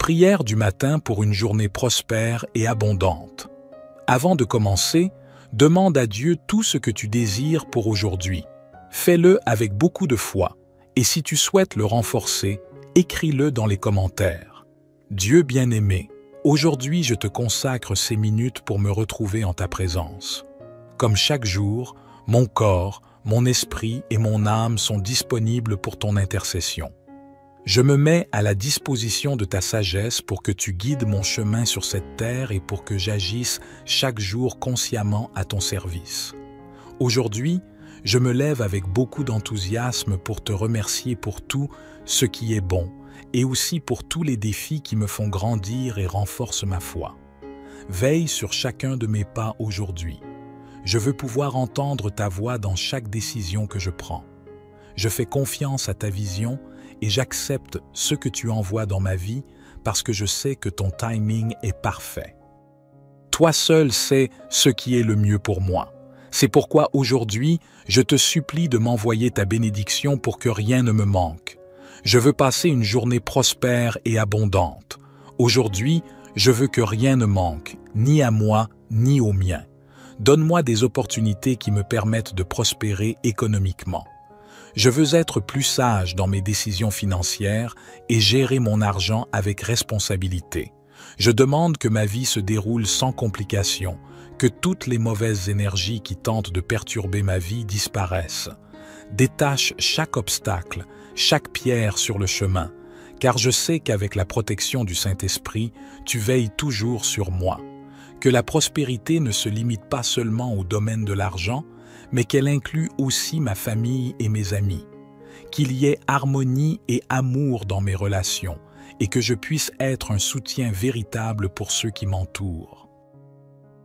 Prière du matin pour une journée prospère et abondante. Avant de commencer, demande à Dieu tout ce que tu désires pour aujourd'hui. Fais-le avec beaucoup de foi, et si tu souhaites le renforcer, écris-le dans les commentaires. Dieu bien-aimé, aujourd'hui je te consacre ces minutes pour me retrouver en ta présence. Comme chaque jour, mon corps, mon esprit et mon âme sont disponibles pour ton intercession. Je me mets à la disposition de ta sagesse pour que tu guides mon chemin sur cette terre et pour que j'agisse chaque jour consciemment à ton service. Aujourd'hui, je me lève avec beaucoup d'enthousiasme pour te remercier pour tout ce qui est bon et aussi pour tous les défis qui me font grandir et renforcent ma foi. Veille sur chacun de mes pas aujourd'hui. Je veux pouvoir entendre ta voix dans chaque décision que je prends. Je fais confiance à ta vision et j'accepte ce que tu envoies dans ma vie parce que je sais que ton timing est parfait. Toi seul sais ce qui est le mieux pour moi. C'est pourquoi aujourd'hui, je te supplie de m'envoyer ta bénédiction pour que rien ne me manque. Je veux passer une journée prospère et abondante. Aujourd'hui, je veux que rien ne manque, ni à moi, ni aux miens. Donne-moi des opportunités qui me permettent de prospérer économiquement. Je veux être plus sage dans mes décisions financières et gérer mon argent avec responsabilité. Je demande que ma vie se déroule sans complications, que toutes les mauvaises énergies qui tentent de perturber ma vie disparaissent. Détache chaque obstacle, chaque pierre sur le chemin, car je sais qu'avec la protection du Saint-Esprit, tu veilles toujours sur moi. Que la prospérité ne se limite pas seulement au domaine de l'argent, mais qu'elle inclut aussi ma famille et mes amis. Qu'il y ait harmonie et amour dans mes relations et que je puisse être un soutien véritable pour ceux qui m'entourent.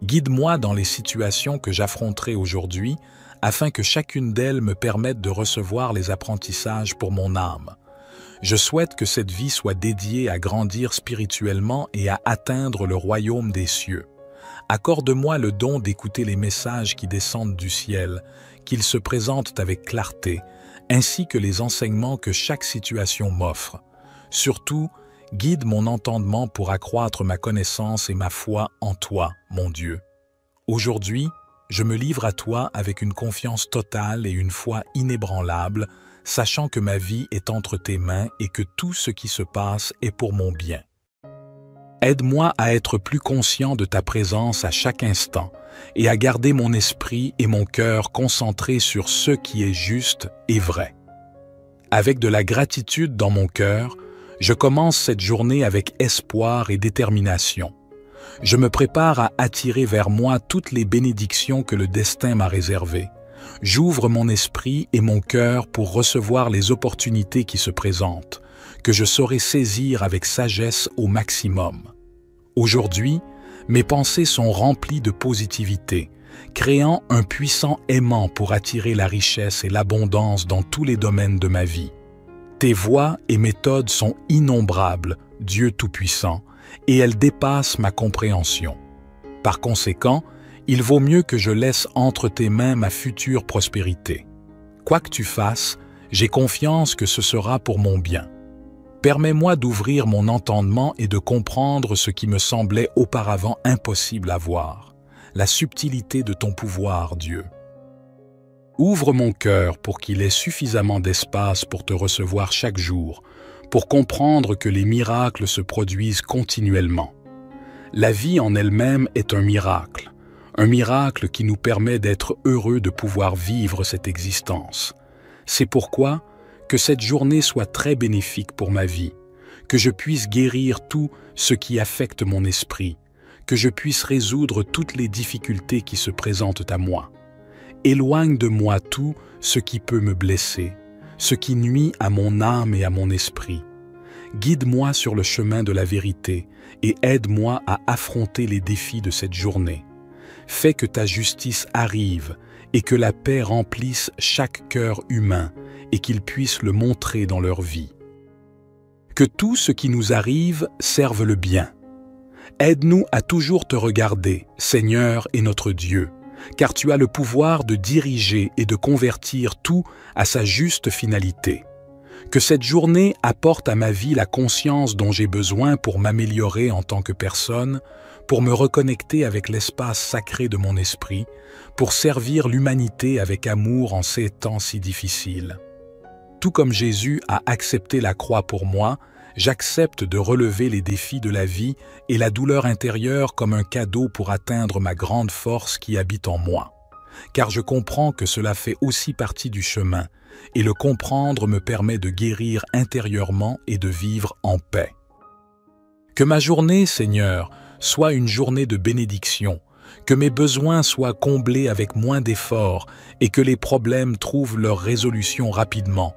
Guide-moi dans les situations que j'affronterai aujourd'hui afin que chacune d'elles me permette de recevoir les apprentissages pour mon âme. Je souhaite que cette vie soit dédiée à grandir spirituellement et à atteindre le royaume des cieux. Accorde-moi le don d'écouter les messages qui descendent du ciel, qu'ils se présentent avec clarté, ainsi que les enseignements que chaque situation m'offre. Surtout, guide mon entendement pour accroître ma connaissance et ma foi en toi, mon Dieu. Aujourd'hui, je me livre à toi avec une confiance totale et une foi inébranlable, sachant que ma vie est entre tes mains et que tout ce qui se passe est pour mon bien. Aide-moi à être plus conscient de ta présence à chaque instant et à garder mon esprit et mon cœur concentrés sur ce qui est juste et vrai. Avec de la gratitude dans mon cœur, je commence cette journée avec espoir et détermination. Je me prépare à attirer vers moi toutes les bénédictions que le destin m'a réservées. J'ouvre mon esprit et mon cœur pour recevoir les opportunités qui se présentent, que je saurai saisir avec sagesse au maximum. Aujourd'hui, mes pensées sont remplies de positivité, créant un puissant aimant pour attirer la richesse et l'abondance dans tous les domaines de ma vie. Tes voies et méthodes sont innombrables, Dieu Tout-Puissant, et elles dépassent ma compréhension. Par conséquent, il vaut mieux que je laisse entre tes mains ma future prospérité. Quoi que tu fasses, j'ai confiance que ce sera pour mon bien. Permets-moi d'ouvrir mon entendement et de comprendre ce qui me semblait auparavant impossible à voir, la subtilité de ton pouvoir, Dieu. Ouvre mon cœur pour qu'il ait suffisamment d'espace pour te recevoir chaque jour, pour comprendre que les miracles se produisent continuellement. La vie en elle-même est un miracle qui nous permet d'être heureux de pouvoir vivre cette existence. C'est pourquoi, que cette journée soit très bénéfique pour ma vie, que je puisse guérir tout ce qui affecte mon esprit, que je puisse résoudre toutes les difficultés qui se présentent à moi. Éloigne de moi tout ce qui peut me blesser, ce qui nuit à mon âme et à mon esprit. Guide-moi sur le chemin de la vérité et aide-moi à affronter les défis de cette journée. Fais que ta justice arrive et que la paix remplisse chaque cœur humain et qu'ils puissent le montrer dans leur vie. Que tout ce qui nous arrive serve le bien. Aide-nous à toujours te regarder, Seigneur et notre Dieu, car tu as le pouvoir de diriger et de convertir tout à sa juste finalité. Que cette journée apporte à ma vie la conscience dont j'ai besoin pour m'améliorer en tant que personne, pour me reconnecter avec l'espace sacré de mon esprit, pour servir l'humanité avec amour en ces temps si difficiles. Tout comme Jésus a accepté la croix pour moi, j'accepte de relever les défis de la vie et la douleur intérieure comme un cadeau pour atteindre ma grande force qui habite en moi. Car je comprends que cela fait aussi partie du chemin, et le comprendre me permet de guérir intérieurement et de vivre en paix. Que ma journée, Seigneur, soit une journée de bénédiction, que mes besoins soient comblés avec moins d'efforts et que les problèmes trouvent leur résolution rapidement,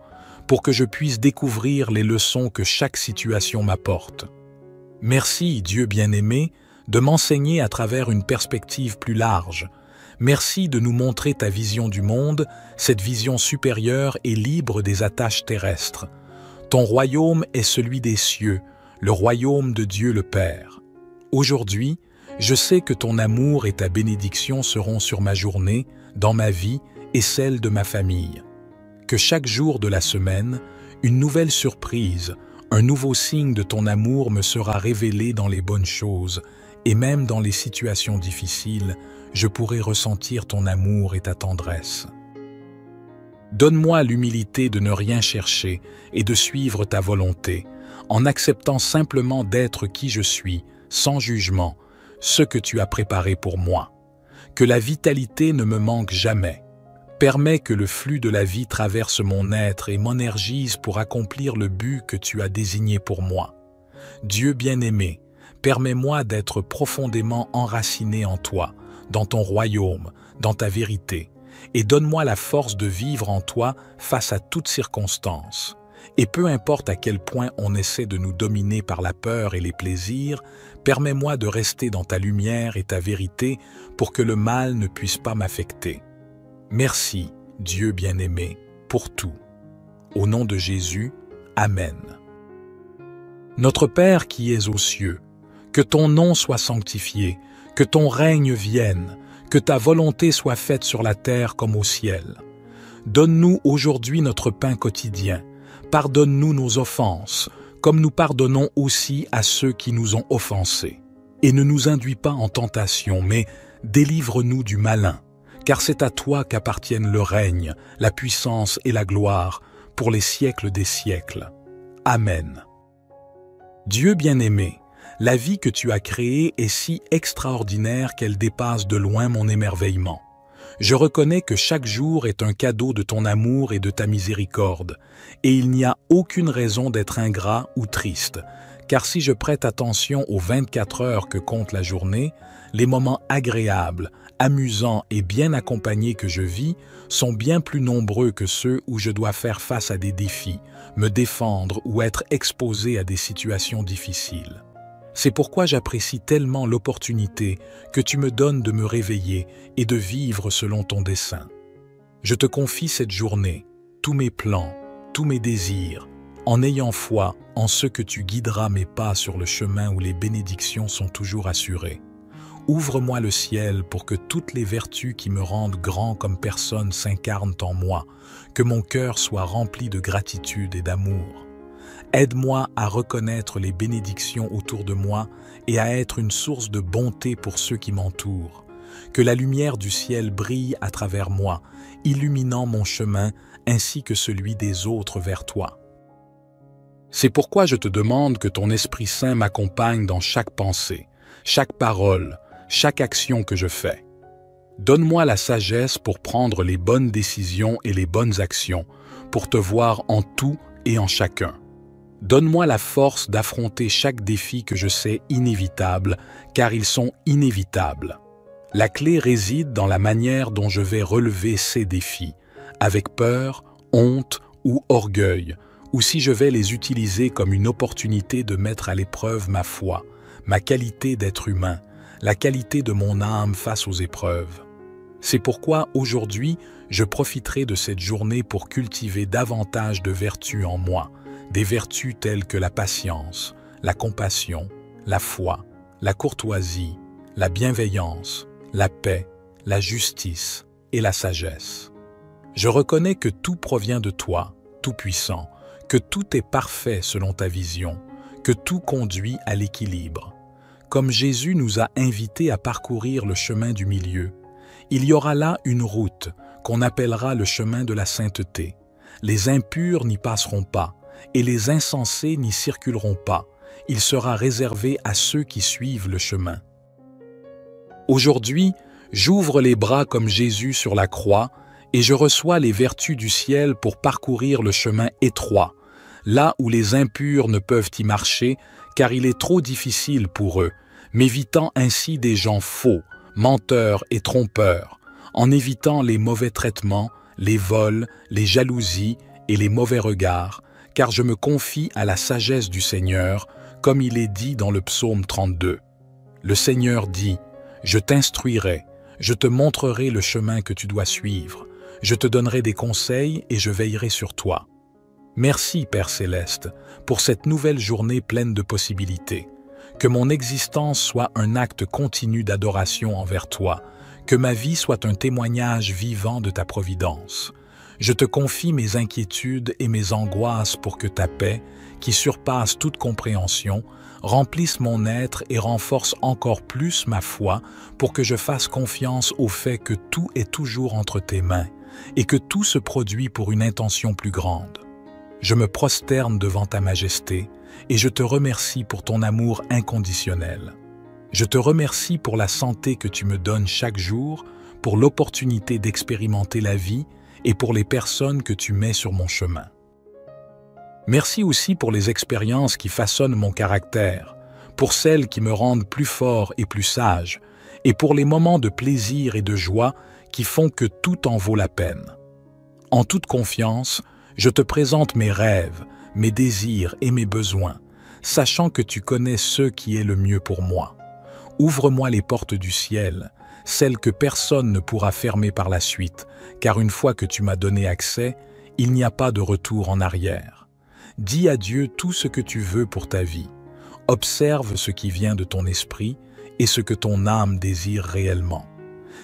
pour que je puisse découvrir les leçons que chaque situation m'apporte. Merci, Dieu bien-aimé, de m'enseigner à travers une perspective plus large. Merci de nous montrer ta vision du monde, cette vision supérieure et libre des attaches terrestres. Ton royaume est celui des cieux, le royaume de Dieu le Père. Aujourd'hui, je sais que ton amour et ta bénédiction seront sur ma journée, dans ma vie et celle de ma famille. Que chaque jour de la semaine, une nouvelle surprise, un nouveau signe de ton amour me sera révélé dans les bonnes choses, et même dans les situations difficiles, je pourrai ressentir ton amour et ta tendresse. Donne-moi l'humilité de ne rien chercher et de suivre ta volonté, en acceptant simplement d'être qui je suis, sans jugement, ce que tu as préparé pour moi. Que la vitalité ne me manque jamais. Permets que le flux de la vie traverse mon être et m'énergise pour accomplir le but que tu as désigné pour moi. Dieu bien-aimé, permets-moi d'être profondément enraciné en toi, dans ton royaume, dans ta vérité, et donne-moi la force de vivre en toi face à toutes circonstances. Et peu importe à quel point on essaie de nous dominer par la peur et les plaisirs, permets-moi de rester dans ta lumière et ta vérité pour que le mal ne puisse pas m'affecter. Merci, Dieu bien-aimé, pour tout. Au nom de Jésus, Amen. Notre Père qui es aux cieux, que ton nom soit sanctifié, que ton règne vienne, que ta volonté soit faite sur la terre comme au ciel. Donne-nous aujourd'hui notre pain quotidien. Pardonne-nous nos offenses, comme nous pardonnons aussi à ceux qui nous ont offensés. Et ne nous induis pas en tentation, mais délivre-nous du malin, car c'est à toi qu'appartiennent le règne, la puissance et la gloire, pour les siècles des siècles. Amen. Dieu bien-aimé, la vie que tu as créée est si extraordinaire qu'elle dépasse de loin mon émerveillement. Je reconnais que chaque jour est un cadeau de ton amour et de ta miséricorde, et il n'y a aucune raison d'être ingrat ou triste, car si je prête attention aux 24 heures que compte la journée, les moments agréables, amusants et bien accompagnés que je vis sont bien plus nombreux que ceux où je dois faire face à des défis, me défendre ou être exposé à des situations difficiles. C'est pourquoi j'apprécie tellement l'opportunité que tu me donnes de me réveiller et de vivre selon ton dessein. Je te confie cette journée, tous mes plans, tous mes désirs, en ayant foi en ce que tu guideras mes pas sur le chemin où les bénédictions sont toujours assurées. Ouvre-moi le ciel pour que toutes les vertus qui me rendent grand comme personne s'incarnent en moi, que mon cœur soit rempli de gratitude et d'amour. Aide-moi à reconnaître les bénédictions autour de moi et à être une source de bonté pour ceux qui m'entourent. Que la lumière du ciel brille à travers moi, illuminant mon chemin ainsi que celui des autres vers toi. C'est pourquoi je te demande que ton Esprit Saint m'accompagne dans chaque pensée, chaque parole, chaque action que je fais. Donne-moi la sagesse pour prendre les bonnes décisions et les bonnes actions, pour te voir en tout et en chacun. Donne-moi la force d'affronter chaque défi que je sais inévitable, car ils sont inévitables. La clé réside dans la manière dont je vais relever ces défis, avec peur, honte ou orgueil, ou si je vais les utiliser comme une opportunité de mettre à l'épreuve ma foi, ma qualité d'être humain, la qualité de mon âme face aux épreuves. C'est pourquoi aujourd'hui, je profiterai de cette journée pour cultiver davantage de vertus en moi, des vertus telles que la patience, la compassion, la foi, la courtoisie, la bienveillance, la paix, la justice et la sagesse. Je reconnais que tout provient de toi, Tout-Puissant, que tout est parfait selon ta vision, que tout conduit à l'équilibre. Comme Jésus nous a invités à parcourir le chemin du milieu, il y aura là une route qu'on appellera le chemin de la sainteté. Les impurs n'y passeront pas, et les insensés n'y circuleront pas. Il sera réservé à ceux qui suivent le chemin. Aujourd'hui, j'ouvre les bras comme Jésus sur la croix et je reçois les vertus du ciel pour parcourir le chemin étroit, là où les impurs ne peuvent y marcher car il est trop difficile pour eux, m'évitant ainsi des gens faux, menteurs et trompeurs, en évitant les mauvais traitements, les vols, les jalousies et les mauvais regards, car je me confie à la sagesse du Seigneur, comme il est dit dans le psaume 32. Le Seigneur dit, « Je t'instruirai, je te montrerai le chemin que tu dois suivre, je te donnerai des conseils et je veillerai sur toi. » Merci, Père Céleste, pour cette nouvelle journée pleine de possibilités. Que mon existence soit un acte continu d'adoration envers toi, que ma vie soit un témoignage vivant de ta providence. Je te confie mes inquiétudes et mes angoisses pour que ta paix, qui surpasse toute compréhension, remplisse mon être et renforce encore plus ma foi pour que je fasse confiance au fait que tout est toujours entre tes mains et que tout se produit pour une intention plus grande. Je me prosterne devant ta majesté et je te remercie pour ton amour inconditionnel. Je te remercie pour la santé que tu me donnes chaque jour, pour l'opportunité d'expérimenter la vie et pour les personnes que tu mets sur mon chemin. Merci aussi pour les expériences qui façonnent mon caractère, pour celles qui me rendent plus fort et plus sage, et pour les moments de plaisir et de joie qui font que tout en vaut la peine. En toute confiance, je te présente mes rêves, mes désirs et mes besoins, sachant que tu connais ce qui est le mieux pour moi. Ouvre-moi les portes du ciel, celles que personne ne pourra fermer par la suite, car une fois que tu m'as donné accès, il n'y a pas de retour en arrière. Dis à Dieu tout ce que tu veux pour ta vie. Observe ce qui vient de ton esprit et ce que ton âme désire réellement.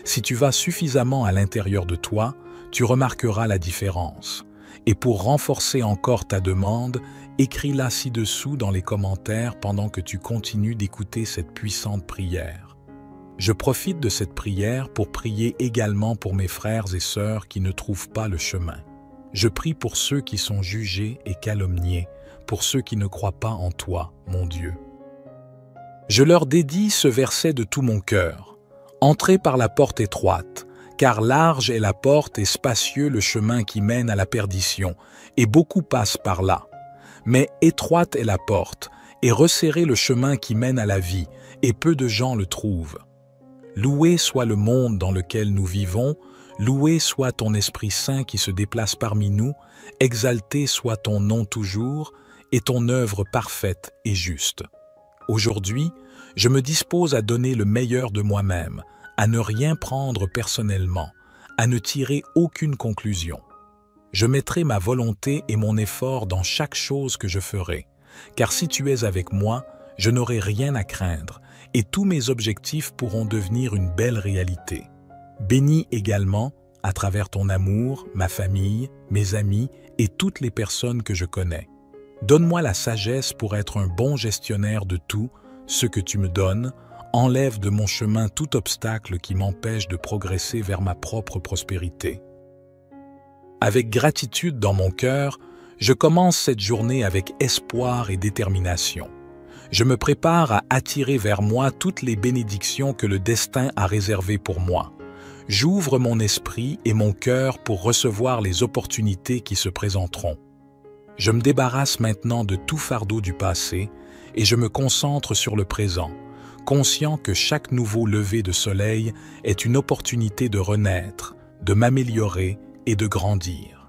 Si tu vas suffisamment à l'intérieur de toi, tu remarqueras la différence. Et pour renforcer encore ta demande, écris-la ci-dessous dans les commentaires pendant que tu continues d'écouter cette puissante prière. Je profite de cette prière pour prier également pour mes frères et sœurs qui ne trouvent pas le chemin. Je prie pour ceux qui sont jugés et calomniés, pour ceux qui ne croient pas en toi, mon Dieu. Je leur dédie ce verset de tout mon cœur. Entrez par la porte étroite, car large est la porte et spacieux le chemin qui mène à la perdition, et beaucoup passent par là. Mais étroite est la porte, et resserré le chemin qui mène à la vie, et peu de gens le trouvent. Loué soit le monde dans lequel nous vivons, loué soit ton Esprit Saint qui se déplace parmi nous, exalté soit ton nom toujours, et ton œuvre parfaite et juste. Aujourd'hui, je me dispose à donner le meilleur de moi-même, à ne rien prendre personnellement, à ne tirer aucune conclusion. Je mettrai ma volonté et mon effort dans chaque chose que je ferai, car si tu es avec moi, je n'aurai rien à craindre, et tous mes objectifs pourront devenir une belle réalité. Bénis également, à travers ton amour, ma famille, mes amis et toutes les personnes que je connais. Donne-moi la sagesse pour être un bon gestionnaire de tout ce que tu me donnes, enlève de mon chemin tout obstacle qui m'empêche de progresser vers ma propre prospérité. Avec gratitude dans mon cœur, je commence cette journée avec espoir et détermination. Je me prépare à attirer vers moi toutes les bénédictions que le destin a réservées pour moi. J'ouvre mon esprit et mon cœur pour recevoir les opportunités qui se présenteront. Je me débarrasse maintenant de tout fardeau du passé et je me concentre sur le présent, conscient que chaque nouveau lever de soleil est une opportunité de renaître, de m'améliorer et de grandir.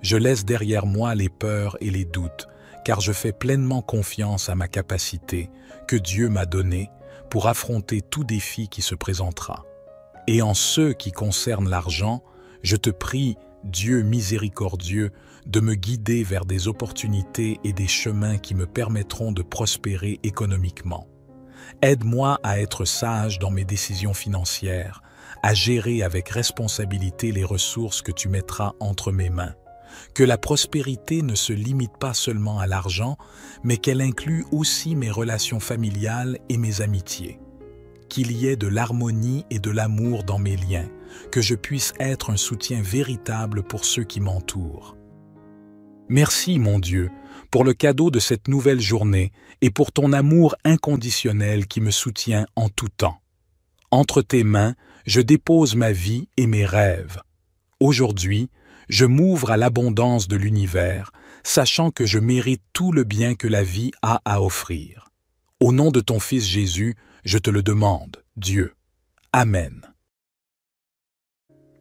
Je laisse derrière moi les peurs et les doutes, car je fais pleinement confiance à ma capacité que Dieu m'a donnée pour affronter tout défi qui se présentera. Et en ce qui concerne l'argent, je te prie, Dieu miséricordieux, de me guider vers des opportunités et des chemins qui me permettront de prospérer économiquement. Aide-moi à être sage dans mes décisions financières, à gérer avec responsabilité les ressources que tu mettras entre mes mains. que la prospérité ne se limite pas seulement à l'argent, mais qu'elle inclut aussi mes relations familiales et mes amitiés. Qu'il y ait de l'harmonie et de l'amour dans mes liens, que je puisse être un soutien véritable pour ceux qui m'entourent. Merci, mon Dieu, pour le cadeau de cette nouvelle journée et pour ton amour inconditionnel qui me soutient en tout temps. Entre tes mains, je dépose ma vie et mes rêves. Aujourd'hui, je m'ouvre à l'abondance de l'univers, sachant que je mérite tout le bien que la vie a à offrir. Au nom de ton Fils Jésus, je te le demande, Dieu. Amen.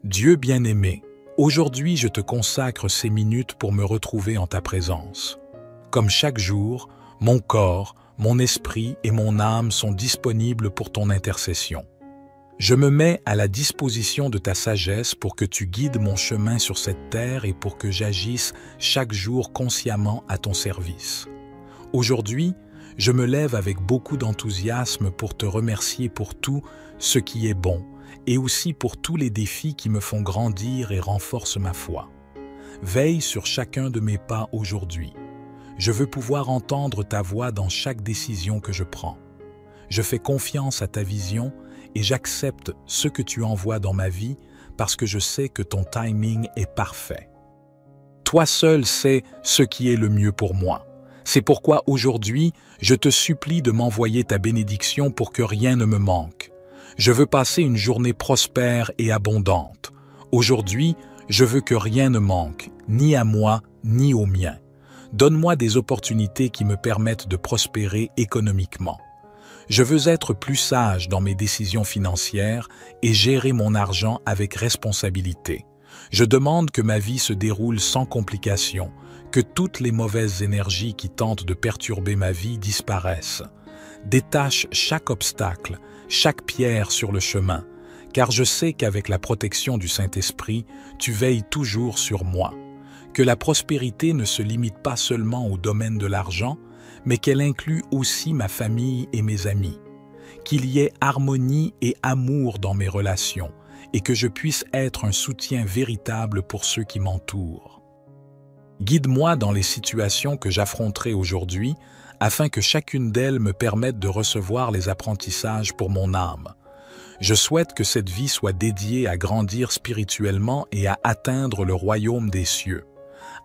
Dieu bien-aimé, aujourd'hui je te consacre ces minutes pour me retrouver en ta présence. Comme chaque jour, mon corps, mon esprit et mon âme sont disponibles pour ton intercession. Je me mets à la disposition de ta sagesse pour que tu guides mon chemin sur cette terre et pour que j'agisse chaque jour consciemment à ton service. Aujourd'hui, je me lève avec beaucoup d'enthousiasme pour te remercier pour tout ce qui est bon et aussi pour tous les défis qui me font grandir et renforcent ma foi. Veille sur chacun de mes pas aujourd'hui. Je veux pouvoir entendre ta voix dans chaque décision que je prends. Je fais confiance à ta vision et j'accepte ce que tu envoies dans ma vie parce que je sais que ton timing est parfait. Toi seul sais ce qui est le mieux pour moi. C'est pourquoi aujourd'hui, je te supplie de m'envoyer ta bénédiction pour que rien ne me manque. Je veux passer une journée prospère et abondante. Aujourd'hui, je veux que rien ne manque, ni à moi, ni aux miens. Donne-moi des opportunités qui me permettent de prospérer économiquement. Je veux être plus sage dans mes décisions financières et gérer mon argent avec responsabilité. Je demande que ma vie se déroule sans complications, que toutes les mauvaises énergies qui tentent de perturber ma vie disparaissent. Détache chaque obstacle, chaque pierre sur le chemin, car je sais qu'avec la protection du Saint-Esprit, tu veilles toujours sur moi. Que la prospérité ne se limite pas seulement au domaine de l'argent, mais qu'elle inclut aussi ma famille et mes amis. Qu'il y ait harmonie et amour dans mes relations et que je puisse être un soutien véritable pour ceux qui m'entourent. Guide-moi dans les situations que j'affronterai aujourd'hui afin que chacune d'elles me permette de recevoir les apprentissages pour mon âme. Je souhaite que cette vie soit dédiée à grandir spirituellement et à atteindre le royaume des cieux.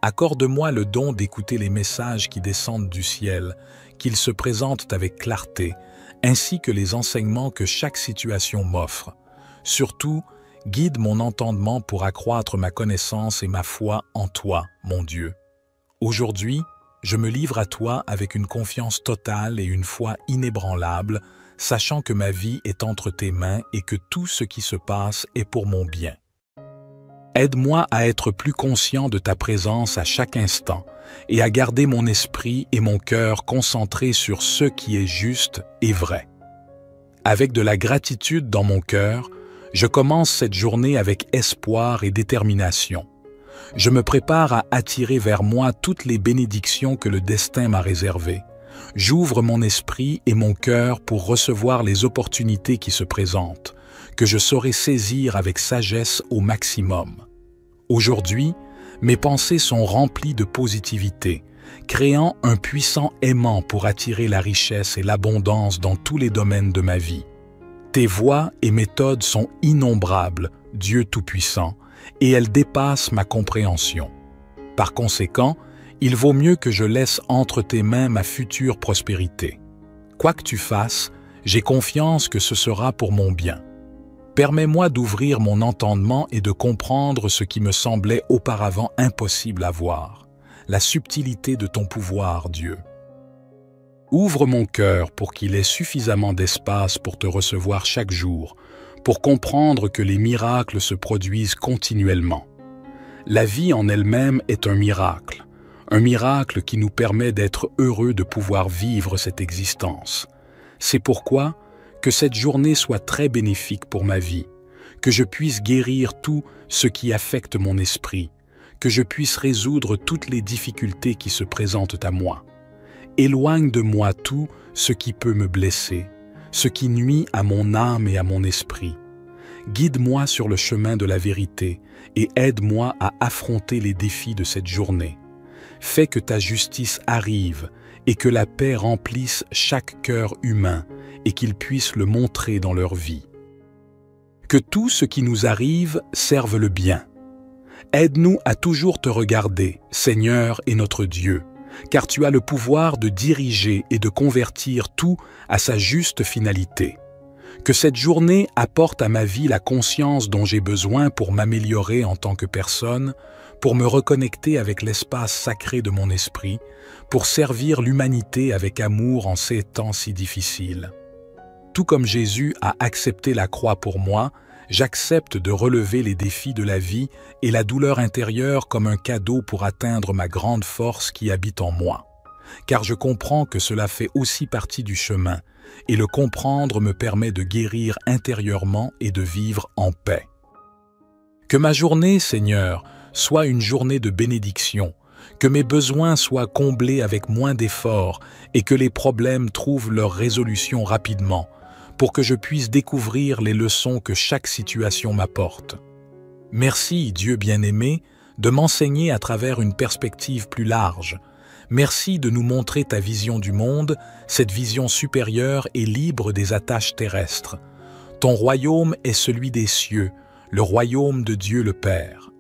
Accorde-moi le don d'écouter les messages qui descendent du ciel, qu'ils se présentent avec clarté, ainsi que les enseignements que chaque situation m'offre. Surtout, guide mon entendement pour accroître ma connaissance et ma foi en toi, mon Dieu. Aujourd'hui, je me livre à toi avec une confiance totale et une foi inébranlable, sachant que ma vie est entre tes mains et que tout ce qui se passe est pour mon bien. Aide-moi à être plus conscient de ta présence à chaque instant et à garder mon esprit et mon cœur concentrés sur ce qui est juste et vrai. Avec de la gratitude dans mon cœur, je commence cette journée avec espoir et détermination. Je me prépare à attirer vers moi toutes les bénédictions que le destin m'a réservées. J'ouvre mon esprit et mon cœur pour recevoir les opportunités qui se présentent, que je saurai saisir avec sagesse au maximum. Aujourd'hui, mes pensées sont remplies de positivité, créant un puissant aimant pour attirer la richesse et l'abondance dans tous les domaines de ma vie. Tes voies et méthodes sont innombrables, Dieu Tout-Puissant, et elles dépassent ma compréhension. Par conséquent, il vaut mieux que je laisse entre tes mains ma future prospérité. Quoi que tu fasses, j'ai confiance que ce sera pour mon bien. Permets-moi d'ouvrir mon entendement et de comprendre ce qui me semblait auparavant impossible à voir, la subtilité de ton pouvoir, Dieu. Ouvre mon cœur pour qu'il ait suffisamment d'espace pour te recevoir chaque jour, pour comprendre que les miracles se produisent continuellement. La vie en elle-même est un miracle qui nous permet d'être heureux de pouvoir vivre cette existence. C'est pourquoi, que cette journée soit très bénéfique pour ma vie, que je puisse guérir tout ce qui affecte mon esprit, que je puisse résoudre toutes les difficultés qui se présentent à moi. Éloigne de moi tout ce qui peut me blesser, ce qui nuit à mon âme et à mon esprit. Guide-moi sur le chemin de la vérité et aide-moi à affronter les défis de cette journée. Fais que ta justice arrive et que la paix remplisse chaque cœur humain et qu'ils puissent le montrer dans leur vie. Que tout ce qui nous arrive serve le bien. Aide-nous à toujours te regarder, Seigneur et notre Dieu, car tu as le pouvoir de diriger et de convertir tout à sa juste finalité. Que cette journée apporte à ma vie la conscience dont j'ai besoin pour m'améliorer en tant que personne, pour me reconnecter avec l'espace sacré de mon esprit, pour servir l'humanité avec amour en ces temps si difficiles. Tout comme Jésus a accepté la croix pour moi, j'accepte de relever les défis de la vie et la douleur intérieure comme un cadeau pour atteindre ma grande force qui habite en moi. Car je comprends que cela fait aussi partie du chemin, et le comprendre me permet de guérir intérieurement et de vivre en paix. Que ma journée, Seigneur, soit une journée de bénédiction, que mes besoins soient comblés avec moins d'efforts et que les problèmes trouvent leur résolution rapidement, pour que je puisse découvrir les leçons que chaque situation m'apporte. Merci, Dieu bien-aimé, de m'enseigner à travers une perspective plus large. Merci de nous montrer ta vision du monde, cette vision supérieure et libre des attaches terrestres. Ton royaume est celui des cieux, le royaume de Dieu le Père.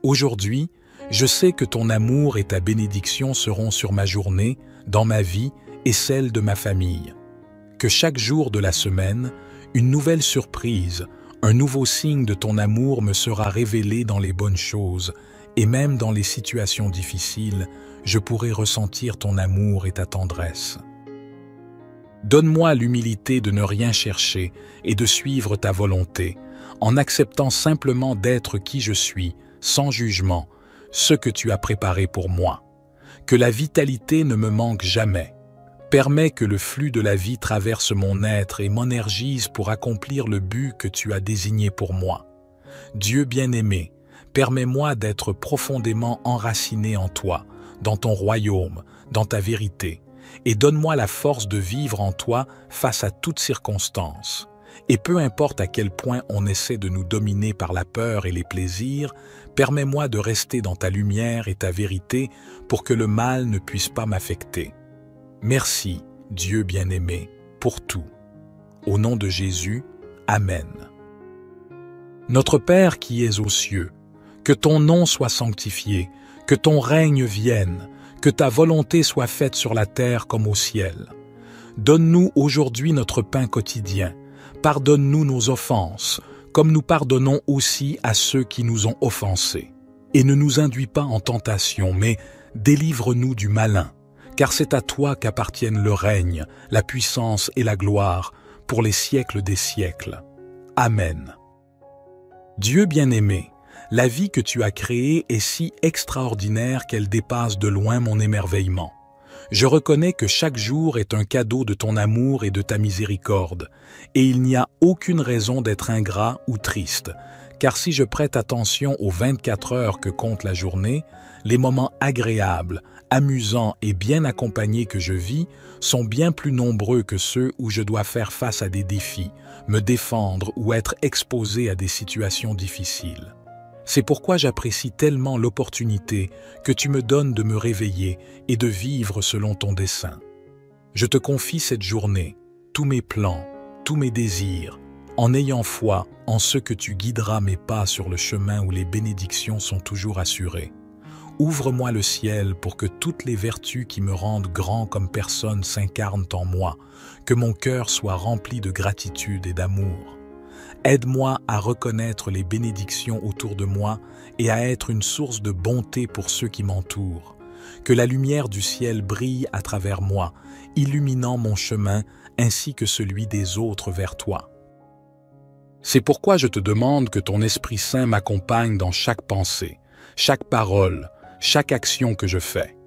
Aujourd'hui, je sais que ton amour et ta bénédiction seront sur ma journée, dans ma vie et celle de ma famille. Que chaque jour de la semaine, une nouvelle surprise, un nouveau signe de ton amour me sera révélé dans les bonnes choses, et même dans les situations difficiles, je pourrai ressentir ton amour et ta tendresse. Donne-moi l'humilité de ne rien chercher et de suivre ta volonté, en acceptant simplement d'être qui je suis, sans jugement, ce que tu as préparé pour moi. Que la vitalité ne me manque jamais. Permets que le flux de la vie traverse mon être et m'énergise pour accomplir le but que tu as désigné pour moi. Dieu bien-aimé, permets-moi d'être profondément enraciné en toi, dans ton royaume, dans ta vérité, et donne-moi la force de vivre en toi face à toutes circonstances. Et peu importe à quel point on essaie de nous dominer par la peur et les plaisirs, permets-moi de rester dans ta lumière et ta vérité pour que le mal ne puisse pas m'affecter. Merci, Dieu bien-aimé, pour tout. Au nom de Jésus, Amen. Notre Père qui es aux cieux, que ton nom soit sanctifié, que ton règne vienne, que ta volonté soit faite sur la terre comme au ciel. Donne-nous aujourd'hui notre pain quotidien. Pardonne-nous nos offenses, comme nous pardonnons aussi à ceux qui nous ont offensés. Et ne nous induis pas en tentation, mais délivre-nous du malin, car c'est à toi qu'appartiennent le règne, la puissance et la gloire, pour les siècles des siècles. Amen. Dieu bien-aimé, la vie que tu as créée est si extraordinaire qu'elle dépasse de loin mon émerveillement. Je reconnais que chaque jour est un cadeau de ton amour et de ta miséricorde, et il n'y a aucune raison d'être ingrat ou triste, car si je prête attention aux 24 heures que compte la journée, les moments agréables, amusants et bien accompagnés que je vis sont bien plus nombreux que ceux où je dois faire face à des défis, me défendre ou être exposé à des situations difficiles. C'est pourquoi j'apprécie tellement l'opportunité que tu me donnes de me réveiller et de vivre selon ton dessein. Je te confie cette journée, tous mes plans, tous mes désirs, en ayant foi en ce que tu guideras mes pas sur le chemin où les bénédictions sont toujours assurées. Ouvre-moi le ciel pour que toutes les vertus qui me rendent grand comme personne s'incarnent en moi, que mon cœur soit rempli de gratitude et d'amour. Aide-moi à reconnaître les bénédictions autour de moi et à être une source de bonté pour ceux qui m'entourent. Que la lumière du ciel brille à travers moi, illuminant mon chemin ainsi que celui des autres vers toi. C'est pourquoi je te demande que ton Esprit Saint m'accompagne dans chaque pensée, chaque parole, chaque action que je fais.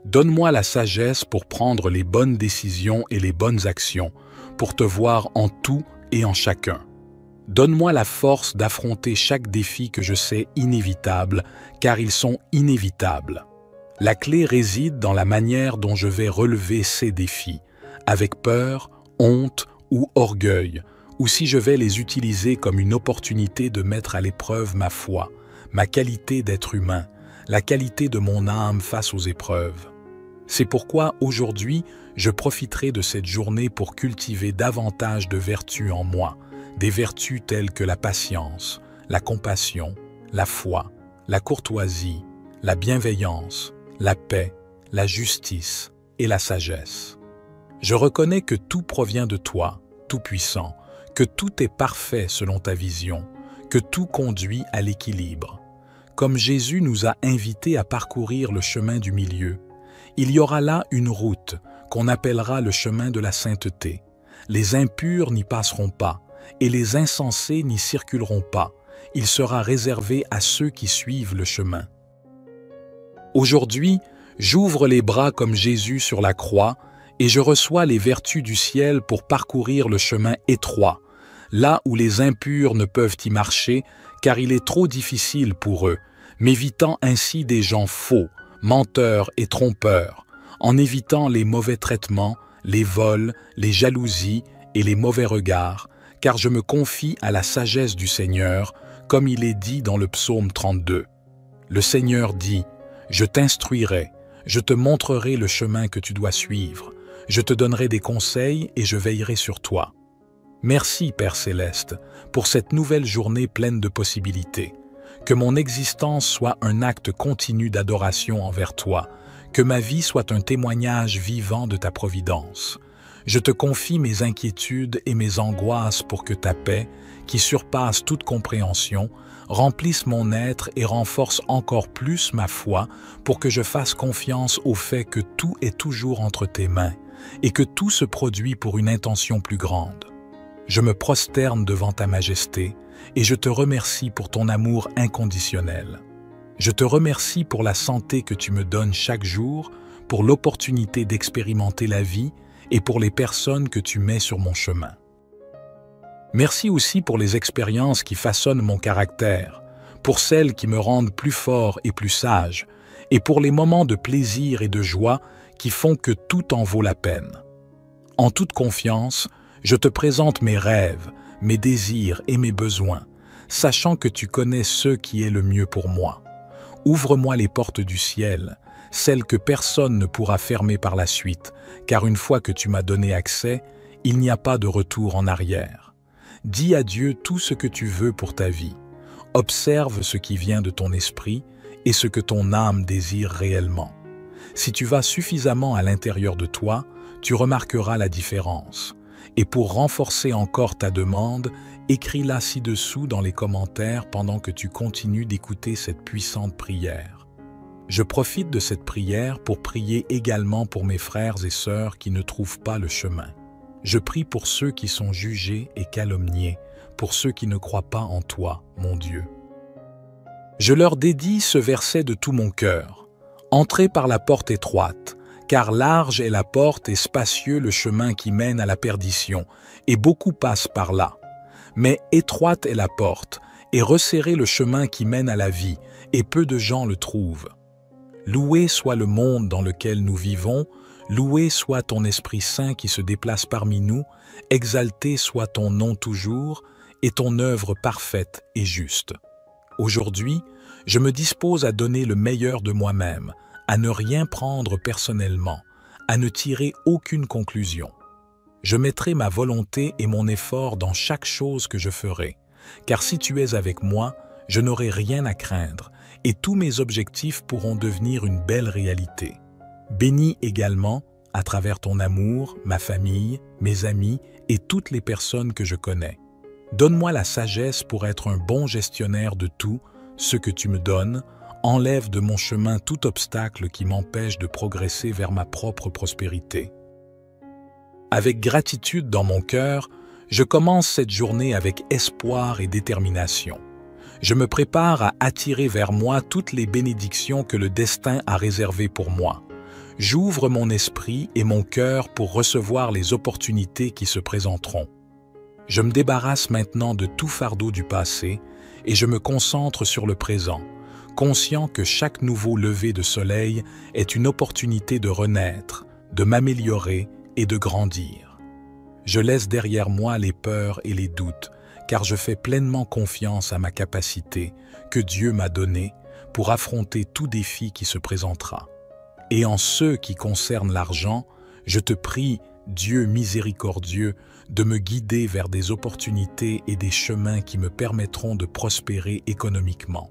Donne-moi la sagesse pour prendre les bonnes décisions et les bonnes actions, pour te voir en tout et en chacun. Donne-moi la force d'affronter chaque défi que je sais inévitable, car ils sont inévitables. La clé réside dans la manière dont je vais relever ces défis, avec peur, honte ou orgueil, ou si je vais les utiliser comme une opportunité de mettre à l'épreuve ma foi, ma qualité d'être humain, la qualité de mon âme face aux épreuves. C'est pourquoi aujourd'hui, je profiterai de cette journée pour cultiver davantage de vertus en moi, des vertus telles que la patience, la compassion, la foi, la courtoisie, la bienveillance, la paix, la justice et la sagesse. Je reconnais que tout provient de toi, Tout-Puissant, que tout est parfait selon ta vision, que tout conduit à l'équilibre. Comme Jésus nous a invités à parcourir le chemin du milieu, il y aura là une route qu'on appellera le chemin de la sainteté. Les impurs n'y passeront pas, et les insensés n'y circuleront pas. Il sera réservé à ceux qui suivent le chemin. Aujourd'hui, j'ouvre les bras comme Jésus sur la croix, et je reçois les vertus du ciel pour parcourir le chemin étroit, là où les impurs ne peuvent y marcher, car il est trop difficile pour eux, m'évitant ainsi des gens faux, menteurs et trompeurs, en évitant les mauvais traitements, les vols, les jalousies et les mauvais regards, car je me confie à la sagesse du Seigneur, comme il est dit dans le psaume 32. Le Seigneur dit, « Je t'instruirai, je te montrerai le chemin que tu dois suivre, je te donnerai des conseils et je veillerai sur toi. » Merci, Père Céleste, pour cette nouvelle journée pleine de possibilités. Que mon existence soit un acte continu d'adoration envers toi, que ma vie soit un témoignage vivant de ta providence. Je te confie mes inquiétudes et mes angoisses pour que ta paix, qui surpasse toute compréhension, remplisse mon être et renforce encore plus ma foi pour que je fasse confiance au fait que tout est toujours entre tes mains et que tout se produit pour une intention plus grande. Je me prosterne devant ta majesté et je te remercie pour ton amour inconditionnel. Je te remercie pour la santé que tu me donnes chaque jour, pour l'opportunité d'expérimenter la vie et pour les personnes que tu mets sur mon chemin. Merci aussi pour les expériences qui façonnent mon caractère, pour celles qui me rendent plus fort et plus sage, et pour les moments de plaisir et de joie qui font que tout en vaut la peine. En toute confiance, je te présente mes rêves, mes désirs et mes besoins, sachant que tu connais ce qui est le mieux pour moi. Ouvre-moi les portes du ciel, celles que personne ne pourra fermer par la suite, car une fois que tu m'as donné accès, il n'y a pas de retour en arrière. Dis à Dieu tout ce que tu veux pour ta vie. Observe ce qui vient de ton esprit et ce que ton âme désire réellement. Si tu vas suffisamment à l'intérieur de toi, tu remarqueras la différence. Et pour renforcer encore ta demande, écris-la ci-dessous dans les commentaires pendant que tu continues d'écouter cette puissante prière. Je profite de cette prière pour prier également pour mes frères et sœurs qui ne trouvent pas le chemin. Je prie pour ceux qui sont jugés et calomniés, pour ceux qui ne croient pas en toi, mon Dieu. Je leur dédie ce verset de tout mon cœur. Entrez par la porte étroite, car large est la porte et spacieux le chemin qui mène à la perdition, et beaucoup passent par là. Mais étroite est la porte, et resserré le chemin qui mène à la vie, et peu de gens le trouvent. Loué soit le monde dans lequel nous vivons, loué soit ton Esprit Saint qui se déplace parmi nous, exalté soit ton nom toujours, et ton œuvre parfaite et juste. Aujourd'hui, je me dispose à donner le meilleur de moi-même, à ne rien prendre personnellement, à ne tirer aucune conclusion. Je mettrai ma volonté et mon effort dans chaque chose que je ferai, car si tu es avec moi, je n'aurai rien à craindre, et tous mes objectifs pourront devenir une belle réalité. Bénis également, à travers ton amour, ma famille, mes amis et toutes les personnes que je connais. Donne-moi la sagesse pour être un bon gestionnaire de tout ce que tu me donnes. Enlève de mon chemin tout obstacle qui m'empêche de progresser vers ma propre prospérité. Avec gratitude dans mon cœur, je commence cette journée avec espoir et détermination. Je me prépare à attirer vers moi toutes les bénédictions que le destin a réservées pour moi. J'ouvre mon esprit et mon cœur pour recevoir les opportunités qui se présenteront. Je me débarrasse maintenant de tout fardeau du passé et je me concentre sur le présent, conscient que chaque nouveau lever de soleil est une opportunité de renaître, de m'améliorer et de grandir. Je laisse derrière moi les peurs et les doutes, car je fais pleinement confiance à ma capacité que Dieu m'a donnée pour affronter tout défi qui se présentera. Et en ce qui concerne l'argent, je te prie, Dieu miséricordieux, de me guider vers des opportunités et des chemins qui me permettront de prospérer économiquement.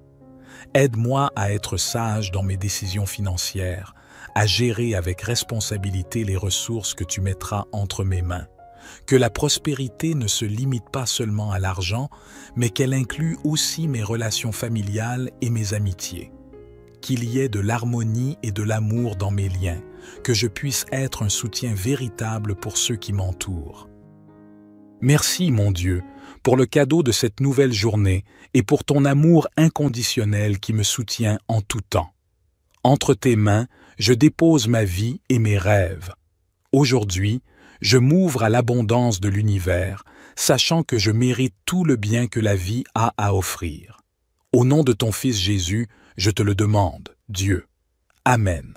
Aide-moi à être sage dans mes décisions financières, à gérer avec responsabilité les ressources que tu mettras entre mes mains. Que la prospérité ne se limite pas seulement à l'argent, mais qu'elle inclue aussi mes relations familiales et mes amitiés. Qu'il y ait de l'harmonie et de l'amour dans mes liens, que je puisse être un soutien véritable pour ceux qui m'entourent. Merci, mon Dieu, pour le cadeau de cette nouvelle journée et pour ton amour inconditionnel qui me soutient en tout temps. Entre tes mains, je dépose ma vie et mes rêves. Aujourd'hui, je m'ouvre à l'abondance de l'univers, sachant que je mérite tout le bien que la vie a à offrir. Au nom de ton Fils Jésus, je te le demande, Dieu. Amen.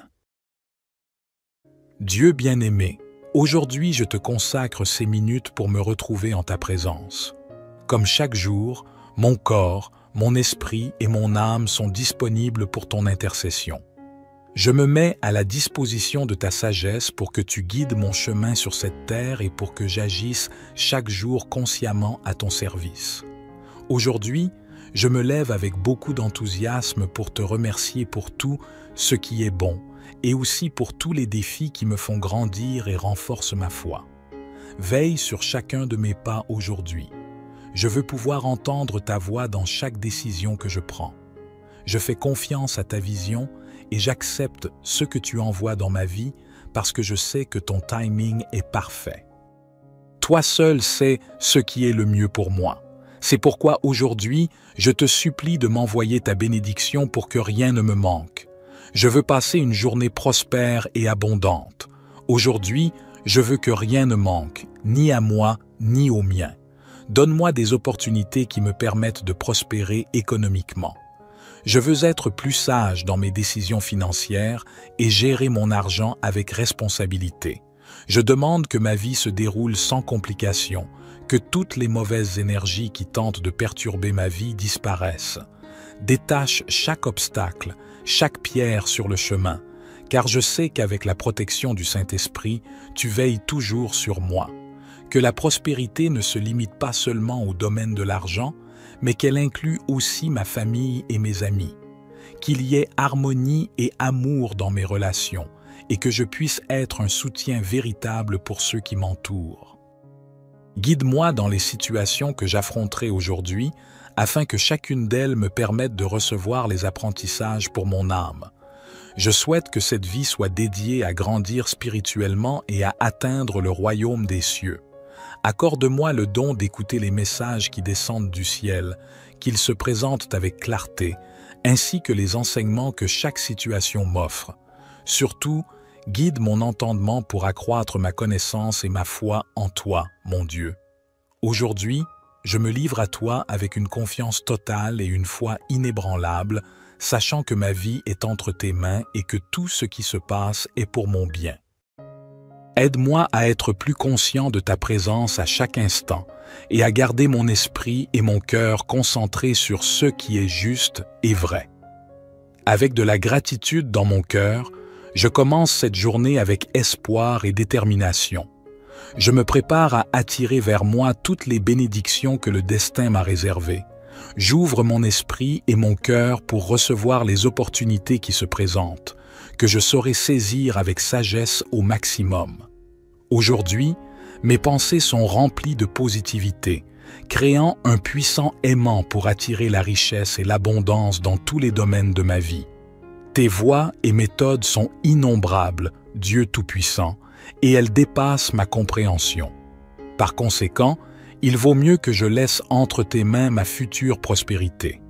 Dieu bien-aimé, aujourd'hui je te consacre ces minutes pour me retrouver en ta présence. Comme chaque jour, mon corps, mon esprit et mon âme sont disponibles pour ton intercession. Je me mets à la disposition de ta sagesse pour que tu guides mon chemin sur cette terre et pour que j'agisse chaque jour consciemment à ton service. Aujourd'hui, je me lève avec beaucoup d'enthousiasme pour te remercier pour tout ce qui est bon et aussi pour tous les défis qui me font grandir et renforcent ma foi. Veille sur chacun de mes pas aujourd'hui. Je veux pouvoir entendre ta voix dans chaque décision que je prends. Je fais confiance à ta vision et j'accepte ce que tu envoies dans ma vie parce que je sais que ton timing est parfait. Toi seul sais ce qui est le mieux pour moi. C'est pourquoi aujourd'hui, je te supplie de m'envoyer ta bénédiction pour que rien ne me manque. Je veux passer une journée prospère et abondante. Aujourd'hui, je veux que rien ne manque, ni à moi, ni aux miens. Donne-moi des opportunités qui me permettent de prospérer économiquement. Je veux être plus sage dans mes décisions financières et gérer mon argent avec responsabilité. Je demande que ma vie se déroule sans complications, que toutes les mauvaises énergies qui tentent de perturber ma vie disparaissent. Détache chaque obstacle, chaque pierre sur le chemin, car je sais qu'avec la protection du Saint-Esprit, tu veilles toujours sur moi. Que la prospérité ne se limite pas seulement au domaine de l'argent, mais qu'elle inclut aussi ma famille et mes amis. Qu'il y ait harmonie et amour dans mes relations et que je puisse être un soutien véritable pour ceux qui m'entourent. Guide-moi dans les situations que j'affronterai aujourd'hui afin que chacune d'elles me permette de recevoir les apprentissages pour mon âme. Je souhaite que cette vie soit dédiée à grandir spirituellement et à atteindre le royaume des cieux. Accorde-moi le don d'écouter les messages qui descendent du ciel, qu'ils se présentent avec clarté, ainsi que les enseignements que chaque situation m'offre. Surtout, guide mon entendement pour accroître ma connaissance et ma foi en toi, mon Dieu. Aujourd'hui, je me livre à toi avec une confiance totale et une foi inébranlable, sachant que ma vie est entre tes mains et que tout ce qui se passe est pour mon bien. Aide-moi à être plus conscient de ta présence à chaque instant et à garder mon esprit et mon cœur concentrés sur ce qui est juste et vrai. Avec de la gratitude dans mon cœur, je commence cette journée avec espoir et détermination. Je me prépare à attirer vers moi toutes les bénédictions que le destin m'a réservées. J'ouvre mon esprit et mon cœur pour recevoir les opportunités qui se présentent, que je saurai saisir avec sagesse au maximum. Aujourd'hui, mes pensées sont remplies de positivité, créant un puissant aimant pour attirer la richesse et l'abondance dans tous les domaines de ma vie. Tes voies et méthodes sont innombrables, Dieu Tout-Puissant, et elles dépassent ma compréhension. Par conséquent, il vaut mieux que je laisse entre tes mains ma future prospérité.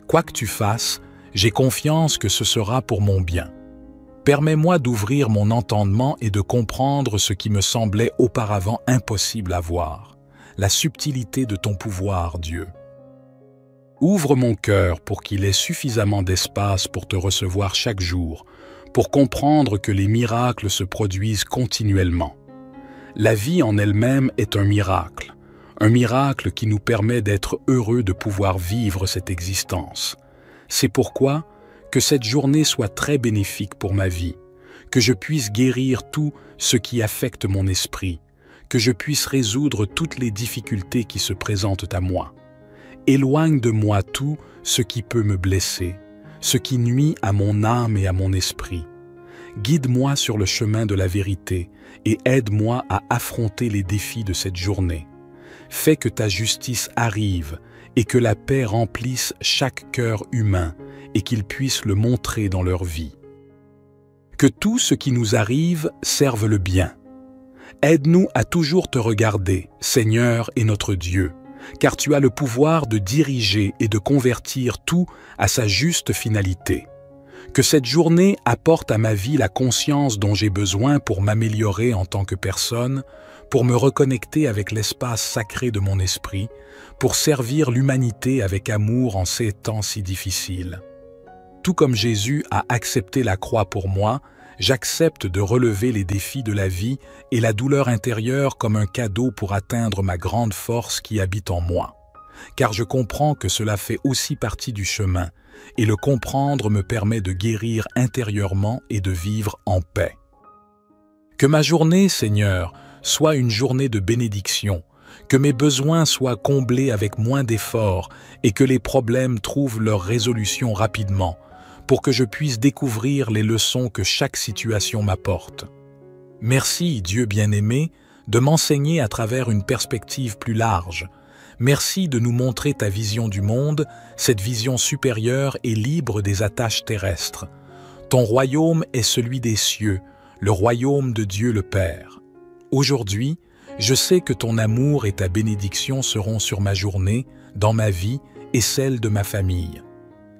Quoi que tu fasses, j'ai confiance que ce sera pour mon bien. Permets-moi d'ouvrir mon entendement et de comprendre ce qui me semblait auparavant impossible à voir, la subtilité de ton pouvoir, Dieu. Ouvre mon cœur pour qu'il ait suffisamment d'espace pour te recevoir chaque jour, pour comprendre que les miracles se produisent continuellement. La vie en elle-même est un miracle qui nous permet d'être heureux de pouvoir vivre cette existence. C'est pourquoi que cette journée soit très bénéfique pour ma vie, que je puisse guérir tout ce qui affecte mon esprit, que je puisse résoudre toutes les difficultés qui se présentent à moi. Éloigne de moi tout ce qui peut me blesser, ce qui nuit à mon âme et à mon esprit. Guide-moi sur le chemin de la vérité et aide-moi à affronter les défis de cette journée. Fais que ta justice arrive et que la paix remplisse chaque cœur humain et qu'ils puissent le montrer dans leur vie. Que tout ce qui nous arrive serve le bien. Aide-nous à toujours te regarder, Seigneur et notre Dieu, car tu as le pouvoir de diriger et de convertir tout à sa juste finalité. Que cette journée apporte à ma vie la conscience dont j'ai besoin pour m'améliorer en tant que personne, pour me reconnecter avec l'espace sacré de mon esprit, pour servir l'humanité avec amour en ces temps si difficiles. Tout comme Jésus a accepté la croix pour moi, j'accepte de relever les défis de la vie et la douleur intérieure comme un cadeau pour atteindre ma grande force qui habite en moi. Car je comprends que cela fait aussi partie du chemin, et le comprendre me permet de guérir intérieurement et de vivre en paix. Que ma journée, Seigneur, soit une journée de bénédiction, que mes besoins soient comblés avec moins d'efforts et que les problèmes trouvent leur résolution rapidement, pour que je puisse découvrir les leçons que chaque situation m'apporte. Merci, Dieu bien-aimé, de m'enseigner à travers une perspective plus large. Merci de nous montrer ta vision du monde, cette vision supérieure et libre des attaches terrestres. Ton royaume est celui des cieux, le royaume de Dieu le Père. Aujourd'hui, je sais que ton amour et ta bénédiction seront sur ma journée, dans ma vie et celle de ma famille.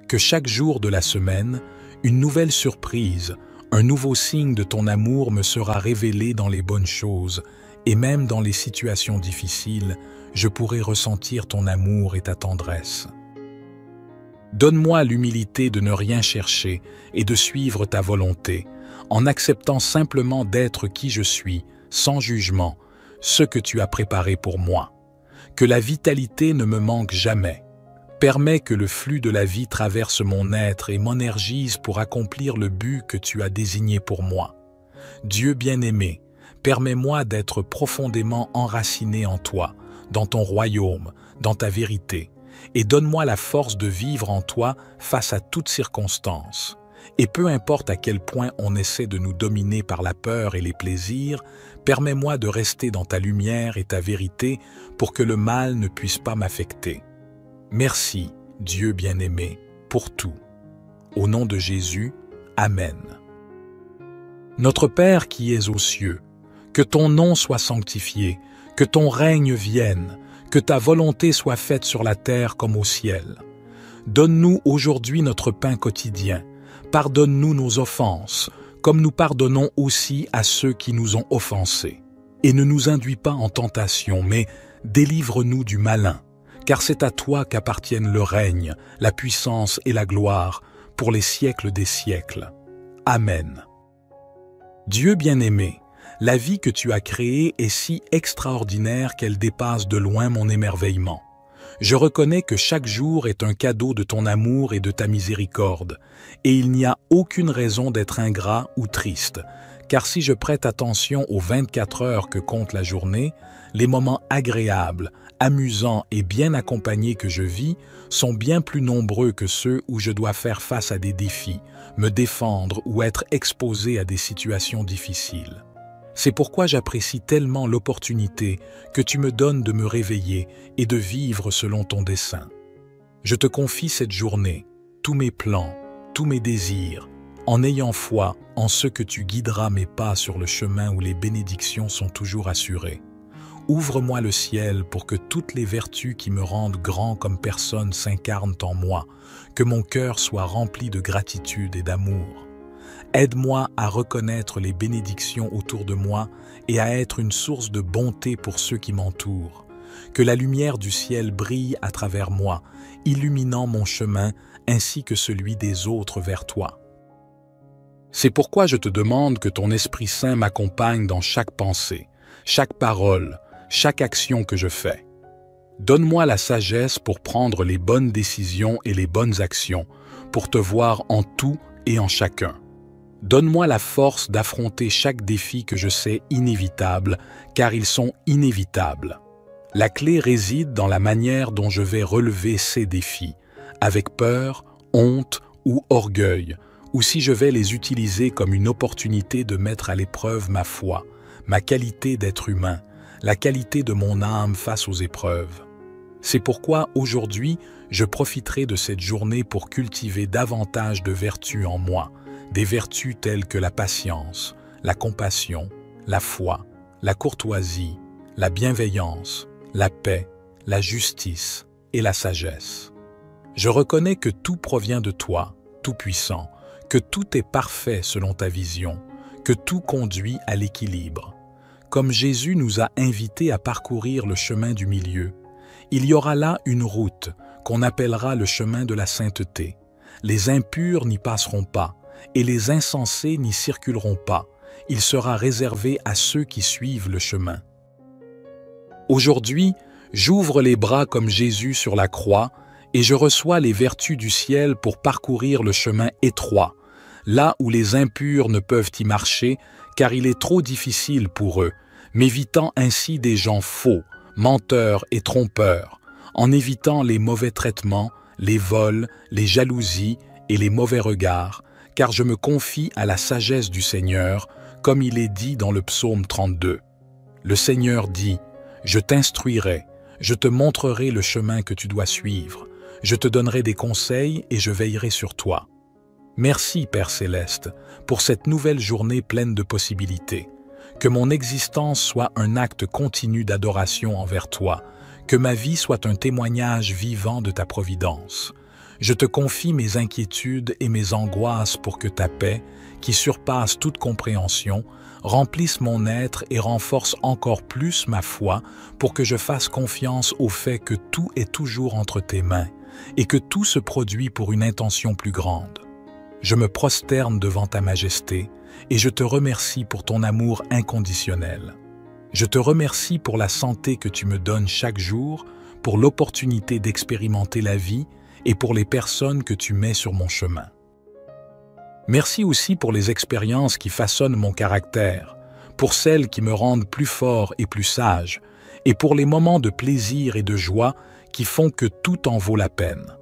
Que chaque jour de la semaine, une nouvelle surprise, un nouveau signe de ton amour me sera révélé dans les bonnes choses, et même dans les situations difficiles, je pourrai ressentir ton amour et ta tendresse. Donne-moi l'humilité de ne rien chercher et de suivre ta volonté, en acceptant simplement d'être qui je suis, sans jugement, ce que tu as préparé pour moi. Que la vitalité ne me manque jamais. Permets que le flux de la vie traverse mon être et m'énergise pour accomplir le but que tu as désigné pour moi. Dieu bien-aimé, permets-moi d'être profondément enraciné en toi, dans ton royaume, dans ta vérité, et donne-moi la force de vivre en toi face à toutes circonstances. Et peu importe à quel point on essaie de nous dominer par la peur et les plaisirs, permets-moi de rester dans ta lumière et ta vérité pour que le mal ne puisse pas m'affecter. Merci, Dieu bien-aimé, pour tout. Au nom de Jésus, Amen. Notre Père qui es aux cieux, que ton nom soit sanctifié, que ton règne vienne, que ta volonté soit faite sur la terre comme au ciel. Donne-nous aujourd'hui notre pain quotidien. Pardonne-nous nos offenses, comme nous pardonnons aussi à ceux qui nous ont offensés. Et ne nous induis pas en tentation, mais délivre-nous du malin, car c'est à toi qu'appartiennent le règne, la puissance et la gloire, pour les siècles des siècles. Amen. Dieu bien-aimé, la vie que tu as créée est si extraordinaire qu'elle dépasse de loin mon émerveillement. Je reconnais que chaque jour est un cadeau de ton amour et de ta miséricorde, et il n'y a aucune raison d'être ingrat ou triste, car si je prête attention aux 24 heures que compte la journée, les moments agréables, amusants et bien accompagnés que je vis sont bien plus nombreux que ceux où je dois faire face à des défis, me défendre ou être exposé à des situations difficiles. C'est pourquoi j'apprécie tellement l'opportunité que tu me donnes de me réveiller et de vivre selon ton dessein. Je te confie cette journée, tous mes plans, tous mes désirs, en ayant foi en ce que tu guideras mes pas sur le chemin où les bénédictions sont toujours assurées. Ouvre-moi le ciel pour que toutes les vertus qui me rendent grand comme personne s'incarnent en moi, que mon cœur soit rempli de gratitude et d'amour. Aide-moi à reconnaître les bénédictions autour de moi et à être une source de bonté pour ceux qui m'entourent. Que la lumière du ciel brille à travers moi, illuminant mon chemin ainsi que celui des autres vers toi. C'est pourquoi je te demande que ton Esprit Saint m'accompagne dans chaque pensée, chaque parole, chaque action que je fais. Donne-moi la sagesse pour prendre les bonnes décisions et les bonnes actions, pour te voir en tout et en chacun. Donne-moi la force d'affronter chaque défi que je sais inévitable, car ils sont inévitables. La clé réside dans la manière dont je vais relever ces défis, avec peur, honte ou orgueil, ou si je vais les utiliser comme une opportunité de mettre à l'épreuve ma foi, ma qualité d'être humain, la qualité de mon âme face aux épreuves. C'est pourquoi aujourd'hui, je profiterai de cette journée pour cultiver davantage de vertus en moi, des vertus telles que la patience, la compassion, la foi, la courtoisie, la bienveillance, la paix, la justice et la sagesse. Je reconnais que tout provient de toi, Tout-Puissant, que tout est parfait selon ta vision, que tout conduit à l'équilibre. Comme Jésus nous a invités à parcourir le chemin du milieu, il y aura là une route qu'on appellera le chemin de la sainteté. Les impurs n'y passeront pas, et les insensés n'y circuleront pas. Il sera réservé à ceux qui suivent le chemin. Aujourd'hui, j'ouvre les bras comme Jésus sur la croix et je reçois les vertus du ciel pour parcourir le chemin étroit, là où les impurs ne peuvent y marcher car il est trop difficile pour eux, m'évitant ainsi des gens faux, menteurs et trompeurs, en évitant les mauvais traitements, les vols, les jalousies et les mauvais regards, car je me confie à la sagesse du Seigneur, comme il est dit dans le psaume 32. Le Seigneur dit, « Je t'instruirai, je te montrerai le chemin que tu dois suivre, je te donnerai des conseils et je veillerai sur toi. » Merci, Père Céleste, pour cette nouvelle journée pleine de possibilités. Que mon existence soit un acte continu d'adoration envers toi, que ma vie soit un témoignage vivant de ta providence. Je te confie mes inquiétudes et mes angoisses pour que ta paix, qui surpasse toute compréhension, remplisse mon être et renforce encore plus ma foi pour que je fasse confiance au fait que tout est toujours entre tes mains et que tout se produit pour une intention plus grande. Je me prosterne devant ta majesté et je te remercie pour ton amour inconditionnel. Je te remercie pour la santé que tu me donnes chaque jour, pour l'opportunité d'expérimenter la vie et pour les personnes que tu mets sur mon chemin. Merci aussi pour les expériences qui façonnent mon caractère, pour celles qui me rendent plus fort et plus sage, et pour les moments de plaisir et de joie qui font que tout en vaut la peine.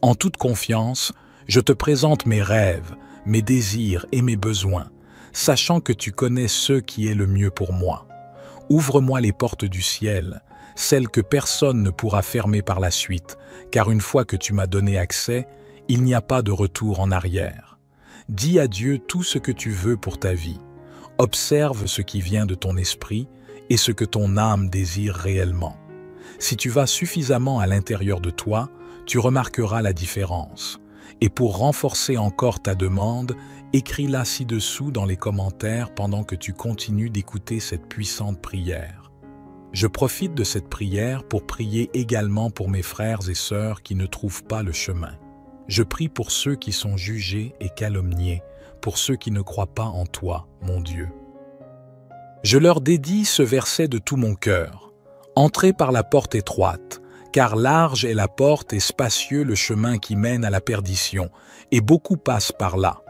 En toute confiance, je te présente mes rêves, mes désirs et mes besoins, sachant que tu connais ce qui est le mieux pour moi. Ouvre-moi les portes du ciel, celles que personne ne pourra fermer par la suite, car une fois que tu m'as donné accès, il n'y a pas de retour en arrière. Dis à Dieu tout ce que tu veux pour ta vie. Observe ce qui vient de ton esprit et ce que ton âme désire réellement. Si tu vas suffisamment à l'intérieur de toi, tu remarqueras la différence. Et pour renforcer encore ta demande, écris-la ci-dessous dans les commentaires pendant que tu continues d'écouter cette puissante prière. Je profite de cette prière pour prier également pour mes frères et sœurs qui ne trouvent pas le chemin. Je prie pour ceux qui sont jugés et calomniés, pour ceux qui ne croient pas en toi, mon Dieu. Je leur dédie ce verset de tout mon cœur. Entrez par la porte étroite, car large est la porte et spacieux le chemin qui mène à la perdition, et beaucoup passent par là.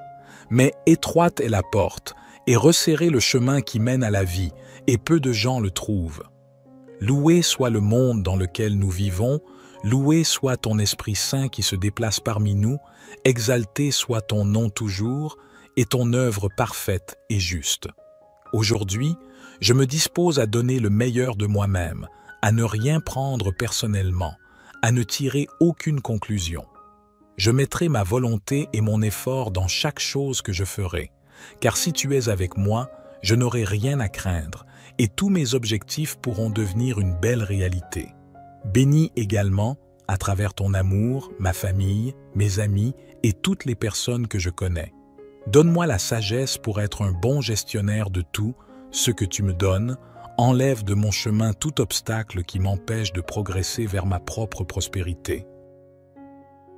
Mais étroite est la porte, et resserré le chemin qui mène à la vie, et peu de gens le trouvent. Loué soit le monde dans lequel nous vivons, loué soit ton Esprit Saint qui se déplace parmi nous, exalté soit ton nom toujours, et ton œuvre parfaite et juste. Aujourd'hui, je me dispose à donner le meilleur de moi-même, à ne rien prendre personnellement, à ne tirer aucune conclusion. Je mettrai ma volonté et mon effort dans chaque chose que je ferai, car si tu es avec moi, je n'aurai rien à craindre, et tous mes objectifs pourront devenir une belle réalité. Bénis également, à travers ton amour, ma famille, mes amis et toutes les personnes que je connais. Donne-moi la sagesse pour être un bon gestionnaire de tout ce que tu me donnes, enlève de mon chemin tout obstacle qui m'empêche de progresser vers ma propre prospérité.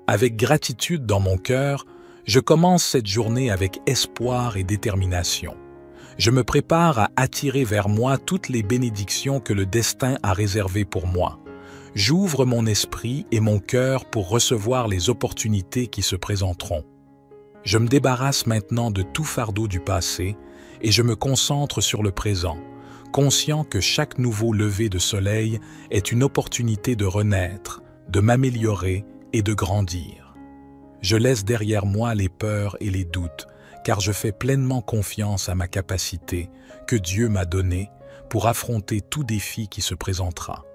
Avec gratitude dans mon cœur, je commence cette journée avec espoir et détermination. Je me prépare à attirer vers moi toutes les bénédictions que le destin a réservées pour moi. J'ouvre mon esprit et mon cœur pour recevoir les opportunités qui se présenteront. Je me débarrasse maintenant de tout fardeau du passé et je me concentre sur le présent, conscient que chaque nouveau lever de soleil est une opportunité de renaître, de m'améliorer et de grandir. Je laisse derrière moi les peurs et les doutes, car je fais pleinement confiance à ma capacité que Dieu m'a donnée pour affronter tout défi qui se présentera.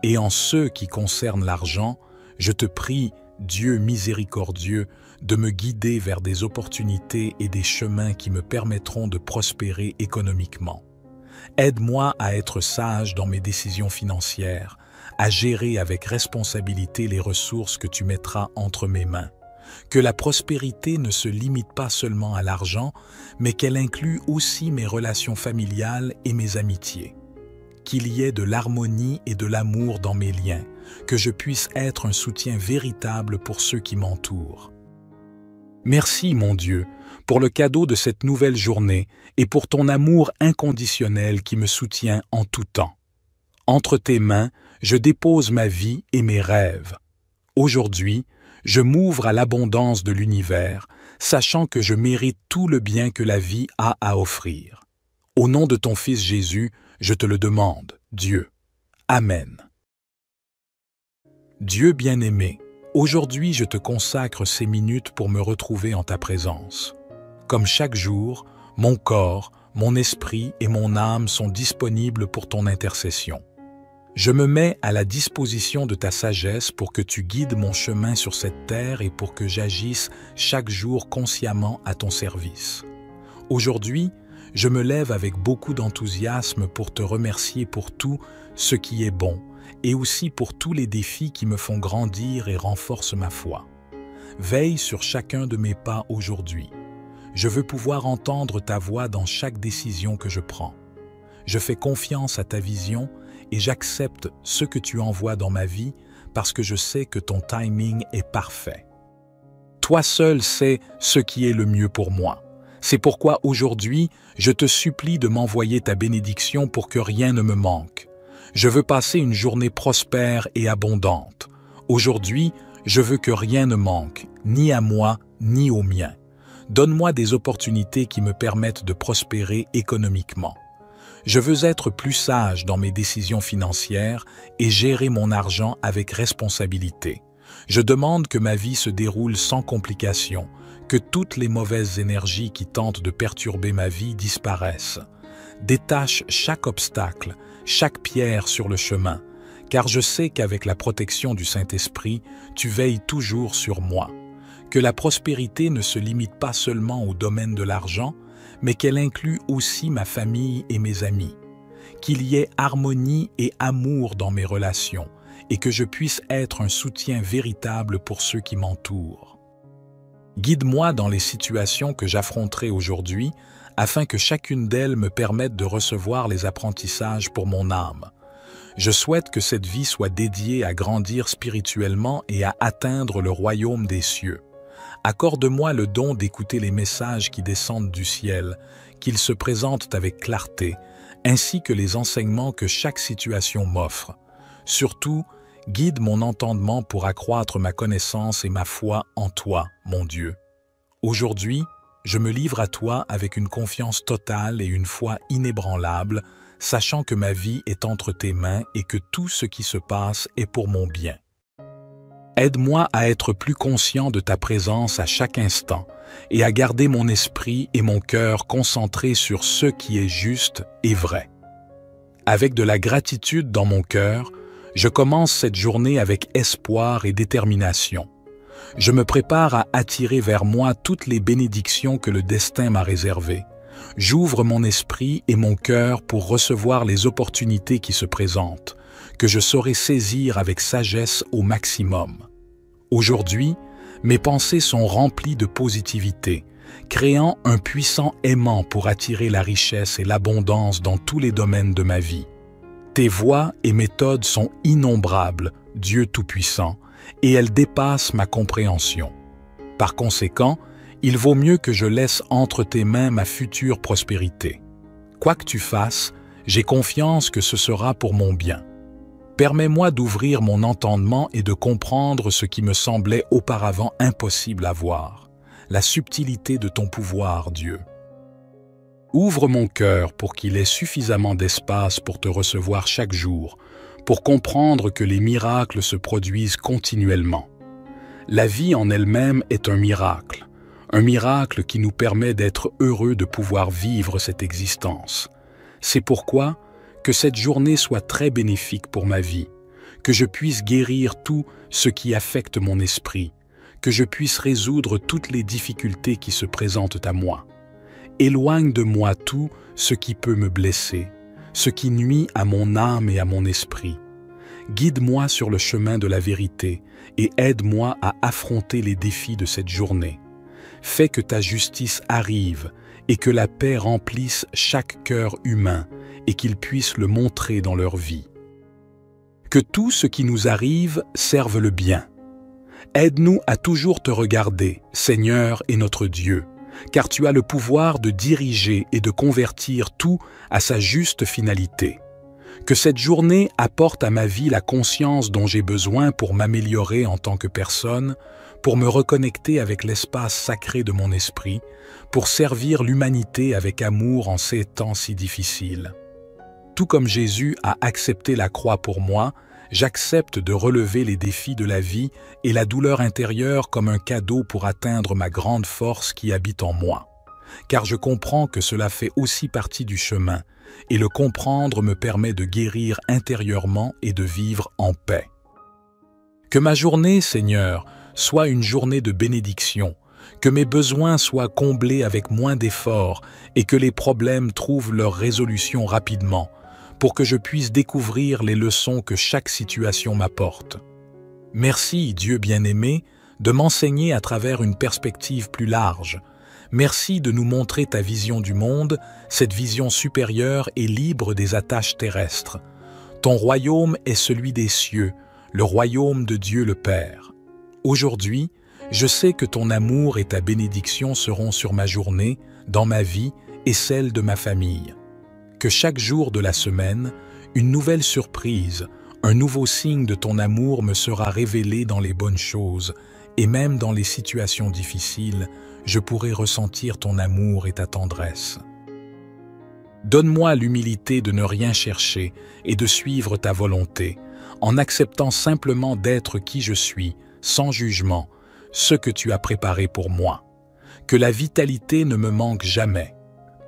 Et en ce qui concerne l'argent, je te prie, Dieu miséricordieux, de me guider vers des opportunités et des chemins qui me permettront de prospérer économiquement. Aide-moi à être sage dans mes décisions financières, à gérer avec responsabilité les ressources que tu mettras entre mes mains. Que la prospérité ne se limite pas seulement à l'argent, mais qu'elle inclue aussi mes relations familiales et mes amitiés. Qu'il y ait de l'harmonie et de l'amour dans mes liens, que je puisse être un soutien véritable pour ceux qui m'entourent. Merci, mon Dieu, pour le cadeau de cette nouvelle journée et pour ton amour inconditionnel qui me soutient en tout temps. Entre tes mains, je dépose ma vie et mes rêves. Aujourd'hui, je m'ouvre à l'abondance de l'univers, sachant que je mérite tout le bien que la vie a à offrir. Au nom de ton Fils Jésus, je te le demande, Dieu. Amen. Dieu bien-aimé, aujourd'hui je te consacre ces minutes pour me retrouver en ta présence. Comme chaque jour, mon corps, mon esprit et mon âme sont disponibles pour ton intercession. Je me mets à la disposition de ta sagesse pour que tu guides mon chemin sur cette terre et pour que j'agisse chaque jour consciemment à ton service. Aujourd'hui, je me lève avec beaucoup d'enthousiasme pour te remercier pour tout ce qui est bon et aussi pour tous les défis qui me font grandir et renforcent ma foi. Veille sur chacun de mes pas aujourd'hui. Je veux pouvoir entendre ta voix dans chaque décision que je prends. Je fais confiance à ta vision et j'accepte ce que tu envoies dans ma vie parce que je sais que ton timing est parfait. Toi seul sais ce qui est le mieux pour moi. C'est pourquoi aujourd'hui, je te supplie de m'envoyer ta bénédiction pour que rien ne me manque. Je veux passer une journée prospère et abondante. Aujourd'hui, je veux que rien ne manque, ni à moi, ni aux miens. Donne-moi des opportunités qui me permettent de prospérer économiquement. Je veux être plus sage dans mes décisions financières et gérer mon argent avec responsabilité. Je demande que ma vie se déroule sans complications, que toutes les mauvaises énergies qui tentent de perturber ma vie disparaissent. Détache chaque obstacle, chaque pierre sur le chemin, car je sais qu'avec la protection du Saint-Esprit, tu veilles toujours sur moi. Que la prospérité ne se limite pas seulement au domaine de l'argent, mais qu'elle inclut aussi ma famille et mes amis. Qu'il y ait harmonie et amour dans mes relations et que je puisse être un soutien véritable pour ceux qui m'entourent. Guide-moi dans les situations que j'affronterai aujourd'hui afin que chacune d'elles me permette de recevoir les apprentissages pour mon âme. Je souhaite que cette vie soit dédiée à grandir spirituellement et à atteindre le royaume des cieux. Accorde-moi le don d'écouter les messages qui descendent du ciel, qu'ils se présentent avec clarté, ainsi que les enseignements que chaque situation m'offre. Surtout, guide mon entendement pour accroître ma connaissance et ma foi en toi, mon Dieu. Aujourd'hui, je me livre à toi avec une confiance totale et une foi inébranlable, sachant que ma vie est entre tes mains et que tout ce qui se passe est pour mon bien. Aide-moi à être plus conscient de ta présence à chaque instant et à garder mon esprit et mon cœur concentrés sur ce qui est juste et vrai. Avec de la gratitude dans mon cœur, je commence cette journée avec espoir et détermination. Je me prépare à attirer vers moi toutes les bénédictions que le destin m'a réservées. J'ouvre mon esprit et mon cœur pour recevoir les opportunités qui se présentent, que je saurai saisir avec sagesse au maximum. Aujourd'hui, mes pensées sont remplies de positivité, créant un puissant aimant pour attirer la richesse et l'abondance dans tous les domaines de ma vie. Tes voies et méthodes sont innombrables, Dieu Tout-Puissant, et elles dépassent ma compréhension. Par conséquent, il vaut mieux que je laisse entre tes mains ma future prospérité. Quoi que tu fasses, j'ai confiance que ce sera pour mon bien. Permets-moi d'ouvrir mon entendement et de comprendre ce qui me semblait auparavant impossible à voir, la subtilité de ton pouvoir, Dieu. Ouvre mon cœur pour qu'il ait suffisamment d'espace pour te recevoir chaque jour, pour comprendre que les miracles se produisent continuellement. La vie en elle-même est un miracle qui nous permet d'être heureux de pouvoir vivre cette existence. C'est pourquoi que cette journée soit très bénéfique pour ma vie, que je puisse guérir tout ce qui affecte mon esprit, que je puisse résoudre toutes les difficultés qui se présentent à moi. Éloigne de moi tout ce qui peut me blesser, ce qui nuit à mon âme et à mon esprit. Guide-moi sur le chemin de la vérité et aide-moi à affronter les défis de cette journée. Fais que ta justice arrive et que la paix remplisse chaque cœur humain et qu'ils puissent le montrer dans leur vie. Que tout ce qui nous arrive serve le bien. Aide-nous à toujours te regarder, Seigneur et notre Dieu, car tu as le pouvoir de diriger et de convertir tout à sa juste finalité. Que cette journée apporte à ma vie la conscience dont j'ai besoin pour m'améliorer en tant que personne, pour me reconnecter avec l'espace sacré de mon esprit, pour servir l'humanité avec amour en ces temps si difficiles. Tout comme Jésus a accepté la croix pour moi, j'accepte de relever les défis de la vie et la douleur intérieure comme un cadeau pour atteindre ma grande force qui habite en moi. Car je comprends que cela fait aussi partie du chemin, et le comprendre me permet de guérir intérieurement et de vivre en paix. Que ma journée, Seigneur, soit une journée de bénédiction, que mes besoins soient comblés avec moins d'efforts et que les problèmes trouvent leur résolution rapidement, pour que je puisse découvrir les leçons que chaque situation m'apporte. Merci, Dieu bien-aimé, de m'enseigner à travers une perspective plus large. Merci de nous montrer ta vision du monde, cette vision supérieure et libre des attaches terrestres. Ton royaume est celui des cieux, le royaume de Dieu le Père. Aujourd'hui, je sais que ton amour et ta bénédiction seront sur ma journée, dans ma vie et celle de ma famille. Que chaque jour de la semaine, une nouvelle surprise, un nouveau signe de ton amour me sera révélé dans les bonnes choses, et même dans les situations difficiles, je pourrai ressentir ton amour et ta tendresse. Donne-moi l'humilité de ne rien chercher et de suivre ta volonté, en acceptant simplement d'être qui je suis, sans jugement, ce que tu as préparé pour moi. Que la vitalité ne me manque jamais.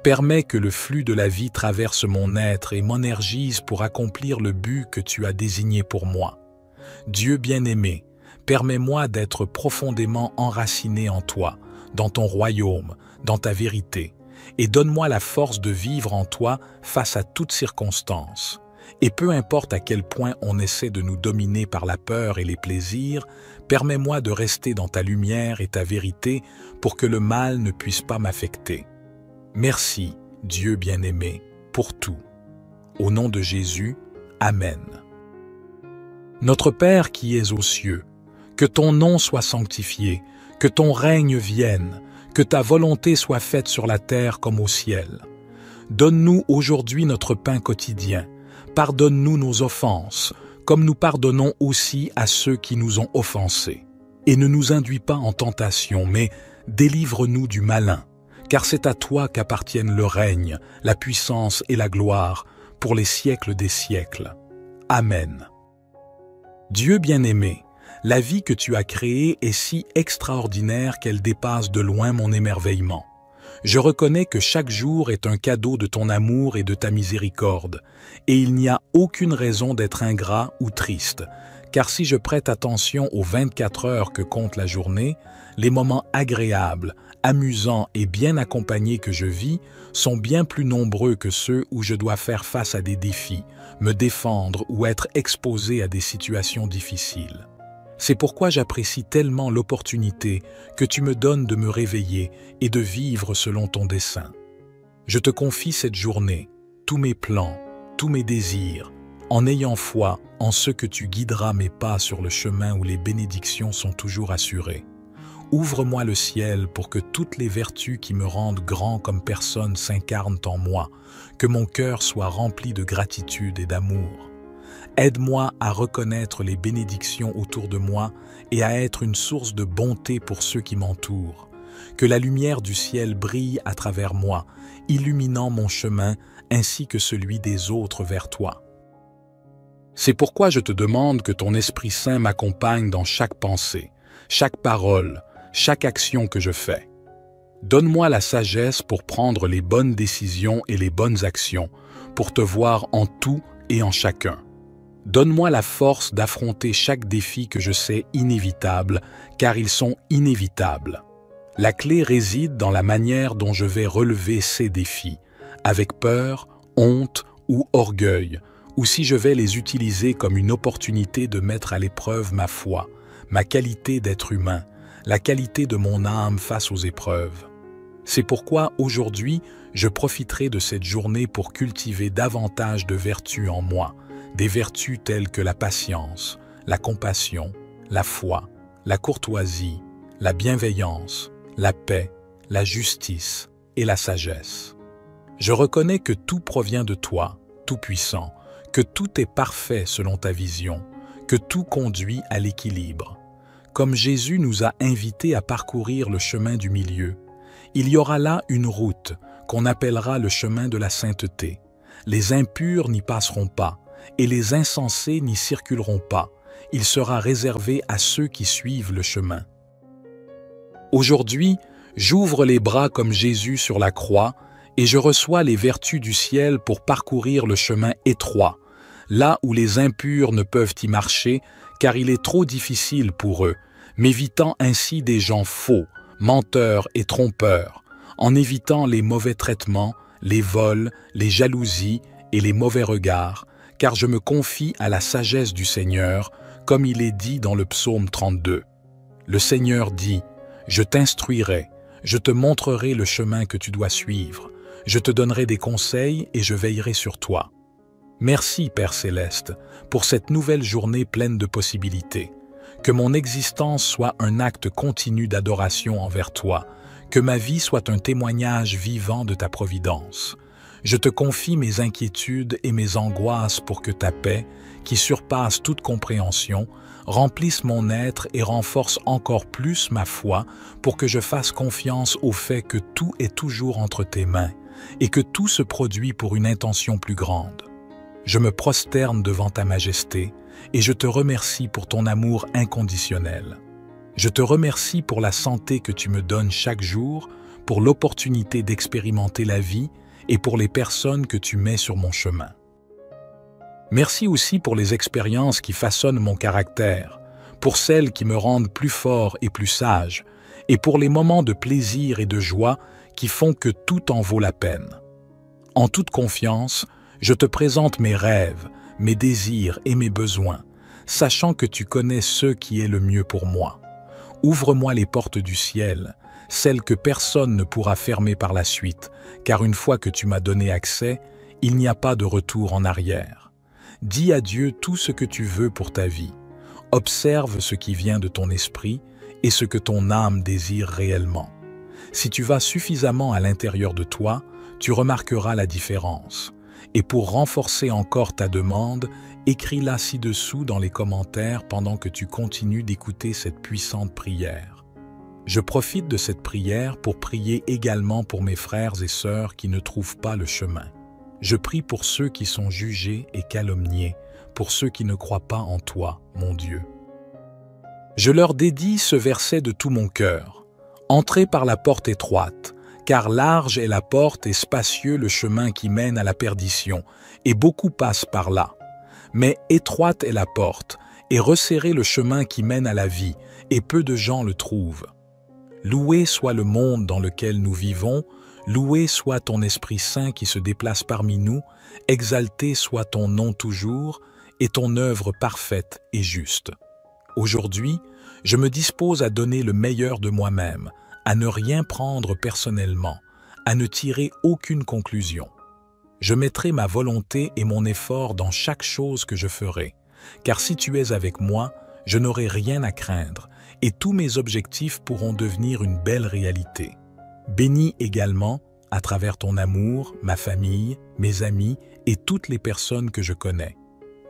Permets que le flux de la vie traverse mon être et m'énergise pour accomplir le but que tu as désigné pour moi. Dieu bien-aimé, permets-moi d'être profondément enraciné en toi, dans ton royaume, dans ta vérité, et donne-moi la force de vivre en toi face à toutes circonstances. Et peu importe à quel point on essaie de nous dominer par la peur et les plaisirs, permets-moi de rester dans ta lumière et ta vérité pour que le mal ne puisse pas m'affecter. Merci, Dieu bien-aimé, pour tout. Au nom de Jésus, Amen. Notre Père qui es aux cieux, que ton nom soit sanctifié, que ton règne vienne, que ta volonté soit faite sur la terre comme au ciel. Donne-nous aujourd'hui notre pain quotidien. Pardonne-nous nos offenses, comme nous pardonnons aussi à ceux qui nous ont offensés. Et ne nous induis pas en tentation, mais délivre-nous du malin, car c'est à toi qu'appartiennent le règne, la puissance et la gloire, pour les siècles des siècles. Amen. Dieu bien-aimé, la vie que tu as créée est si extraordinaire qu'elle dépasse de loin mon émerveillement. Je reconnais que chaque jour est un cadeau de ton amour et de ta miséricorde, et il n'y a aucune raison d'être ingrat ou triste, car si je prête attention aux 24 heures que compte la journée, les moments agréables, amusants et bien accompagnés que je vis sont bien plus nombreux que ceux où je dois faire face à des défis, me défendre ou être exposé à des situations difficiles. C'est pourquoi j'apprécie tellement l'opportunité que tu me donnes de me réveiller et de vivre selon ton dessein. Je te confie cette journée, tous mes plans, tous mes désirs, en ayant foi en ce que tu guideras mes pas sur le chemin où les bénédictions sont toujours assurées. Ouvre-moi le ciel pour que toutes les vertus qui me rendent grand comme personne s'incarnent en moi, que mon cœur soit rempli de gratitude et d'amour. Aide-moi à reconnaître les bénédictions autour de moi et à être une source de bonté pour ceux qui m'entourent. Que la lumière du ciel brille à travers moi, illuminant mon chemin ainsi que celui des autres vers toi. C'est pourquoi je te demande que ton Esprit Saint m'accompagne dans chaque pensée, chaque parole, chaque action que je fais. Donne-moi la sagesse pour prendre les bonnes décisions et les bonnes actions, pour te voir en tout et en chacun. Donne-moi la force d'affronter chaque défi que je sais inévitable, car ils sont inévitables. La clé réside dans la manière dont je vais relever ces défis, avec peur, honte ou orgueil, ou si je vais les utiliser comme une opportunité de mettre à l'épreuve ma foi, ma qualité d'être humain, la qualité de mon âme face aux épreuves. C'est pourquoi aujourd'hui, je profiterai de cette journée pour cultiver davantage de vertus en moi, des vertus telles que la patience, la compassion, la foi, la courtoisie, la bienveillance, la paix, la justice et la sagesse. Je reconnais que tout provient de toi, Tout-Puissant, que tout est parfait selon ta vision, que tout conduit à l'équilibre. Comme Jésus nous a invités à parcourir le chemin du milieu, il y aura là une route qu'on appellera le chemin de la sainteté. Les impurs n'y passeront pas, et les insensés n'y circuleront pas. Il sera réservé à ceux qui suivent le chemin. Aujourd'hui, j'ouvre les bras comme Jésus sur la croix et je reçois les vertus du ciel pour parcourir le chemin étroit, là où les impurs ne peuvent y marcher car il est trop difficile pour eux, m'évitant ainsi des gens faux, menteurs et trompeurs, en évitant les mauvais traitements, les vols, les jalousies et les mauvais regards, car je me confie à la sagesse du Seigneur, comme il est dit dans le psaume 32. Le Seigneur dit « Je t'instruirai, je te montrerai le chemin que tu dois suivre, je te donnerai des conseils et je veillerai sur toi. » Merci, Père Céleste, pour cette nouvelle journée pleine de possibilités. Que mon existence soit un acte continu d'adoration envers toi, que ma vie soit un témoignage vivant de ta providence. Je te confie mes inquiétudes et mes angoisses pour que ta paix, qui surpasse toute compréhension, remplisse mon être et renforce encore plus ma foi pour que je fasse confiance au fait que tout est toujours entre tes mains et que tout se produit pour une intention plus grande. Je me prosterne devant ta majesté et je te remercie pour ton amour inconditionnel. Je te remercie pour la santé que tu me donnes chaque jour, pour l'opportunité d'expérimenter la vie et pour les personnes que tu mets sur mon chemin. Merci aussi pour les expériences qui façonnent mon caractère, pour celles qui me rendent plus fort et plus sage, et pour les moments de plaisir et de joie qui font que tout en vaut la peine. En toute confiance, je te présente mes rêves, mes désirs et mes besoins, sachant que tu connais ce qui est le mieux pour moi. Ouvre-moi les portes du ciel, celles que personne ne pourra fermer par la suite, car une fois que tu m'as donné accès, il n'y a pas de retour en arrière. Dis à Dieu tout ce que tu veux pour ta vie. Observe ce qui vient de ton esprit et ce que ton âme désire réellement. Si tu vas suffisamment à l'intérieur de toi, tu remarqueras la différence. Et pour renforcer encore ta demande, écris-la ci-dessous dans les commentaires pendant que tu continues d'écouter cette puissante prière. Je profite de cette prière pour prier également pour mes frères et sœurs qui ne trouvent pas le chemin. Je prie pour ceux qui sont jugés et calomniés, pour ceux qui ne croient pas en toi, mon Dieu. Je leur dédie ce verset de tout mon cœur. Entrez par la porte étroite, car large est la porte et spacieux le chemin qui mène à la perdition, et beaucoup passent par là. Mais étroite est la porte, et resserré le chemin qui mène à la vie, et peu de gens le trouvent. Loué soit le monde dans lequel nous vivons, loué soit ton Esprit Saint qui se déplace parmi nous, exalté soit ton nom toujours, et ton œuvre parfaite et juste. Aujourd'hui, je me dispose à donner le meilleur de moi-même, à ne rien prendre personnellement, à ne tirer aucune conclusion. Je mettrai ma volonté et mon effort dans chaque chose que je ferai, car si tu es avec moi, Je n'aurai rien à craindre et tous mes objectifs pourront devenir une belle réalité. Bénis également, à travers ton amour, ma famille, mes amis et toutes les personnes que je connais.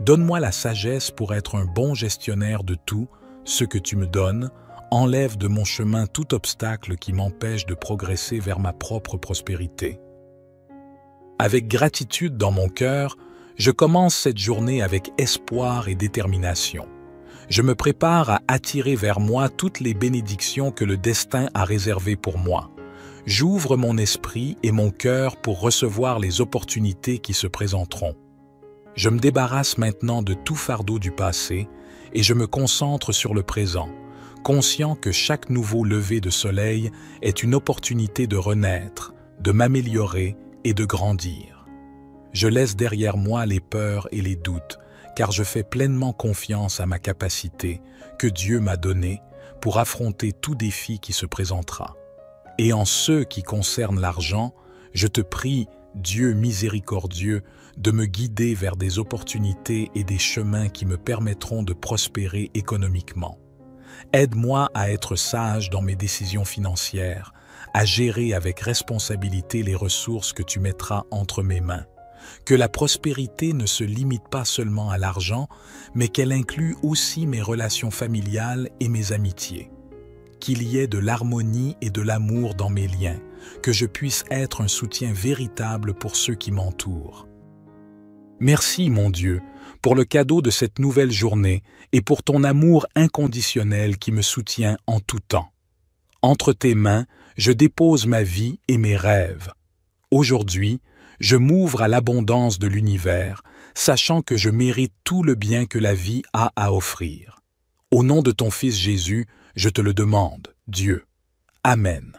Donne-moi la sagesse pour être un bon gestionnaire de tout ce que tu me donnes. Enlève de mon chemin tout obstacle qui m'empêche de progresser vers ma propre prospérité. Avec gratitude dans mon cœur, je commence cette journée avec espoir et détermination. Je me prépare à attirer vers moi toutes les bénédictions que le destin a réservées pour moi. J'ouvre mon esprit et mon cœur pour recevoir les opportunités qui se présenteront. Je me débarrasse maintenant de tout fardeau du passé et je me concentre sur le présent, conscient que chaque nouveau lever de soleil est une opportunité de renaître, de m'améliorer et de grandir. Je laisse derrière moi les peurs et les doutes, car je fais pleinement confiance à ma capacité que Dieu m'a donnée pour affronter tout défi qui se présentera. Et en ce qui concerne l'argent, je te prie, Dieu miséricordieux, de me guider vers des opportunités et des chemins qui me permettront de prospérer économiquement. Aide-moi à être sage dans mes décisions financières, à gérer avec responsabilité les ressources que tu mettras entre mes mains. Que la prospérité ne se limite pas seulement à l'argent, mais qu'elle inclue aussi mes relations familiales et mes amitiés. Qu'il y ait de l'harmonie et de l'amour dans mes liens, que je puisse être un soutien véritable pour ceux qui m'entourent. Merci, mon Dieu, pour le cadeau de cette nouvelle journée et pour ton amour inconditionnel qui me soutient en tout temps. Entre tes mains, je dépose ma vie et mes rêves. Aujourd'hui, je m'ouvre à l'abondance de l'univers, sachant que je mérite tout le bien que la vie a à offrir. Au nom de ton Fils Jésus, je te le demande, Dieu. Amen.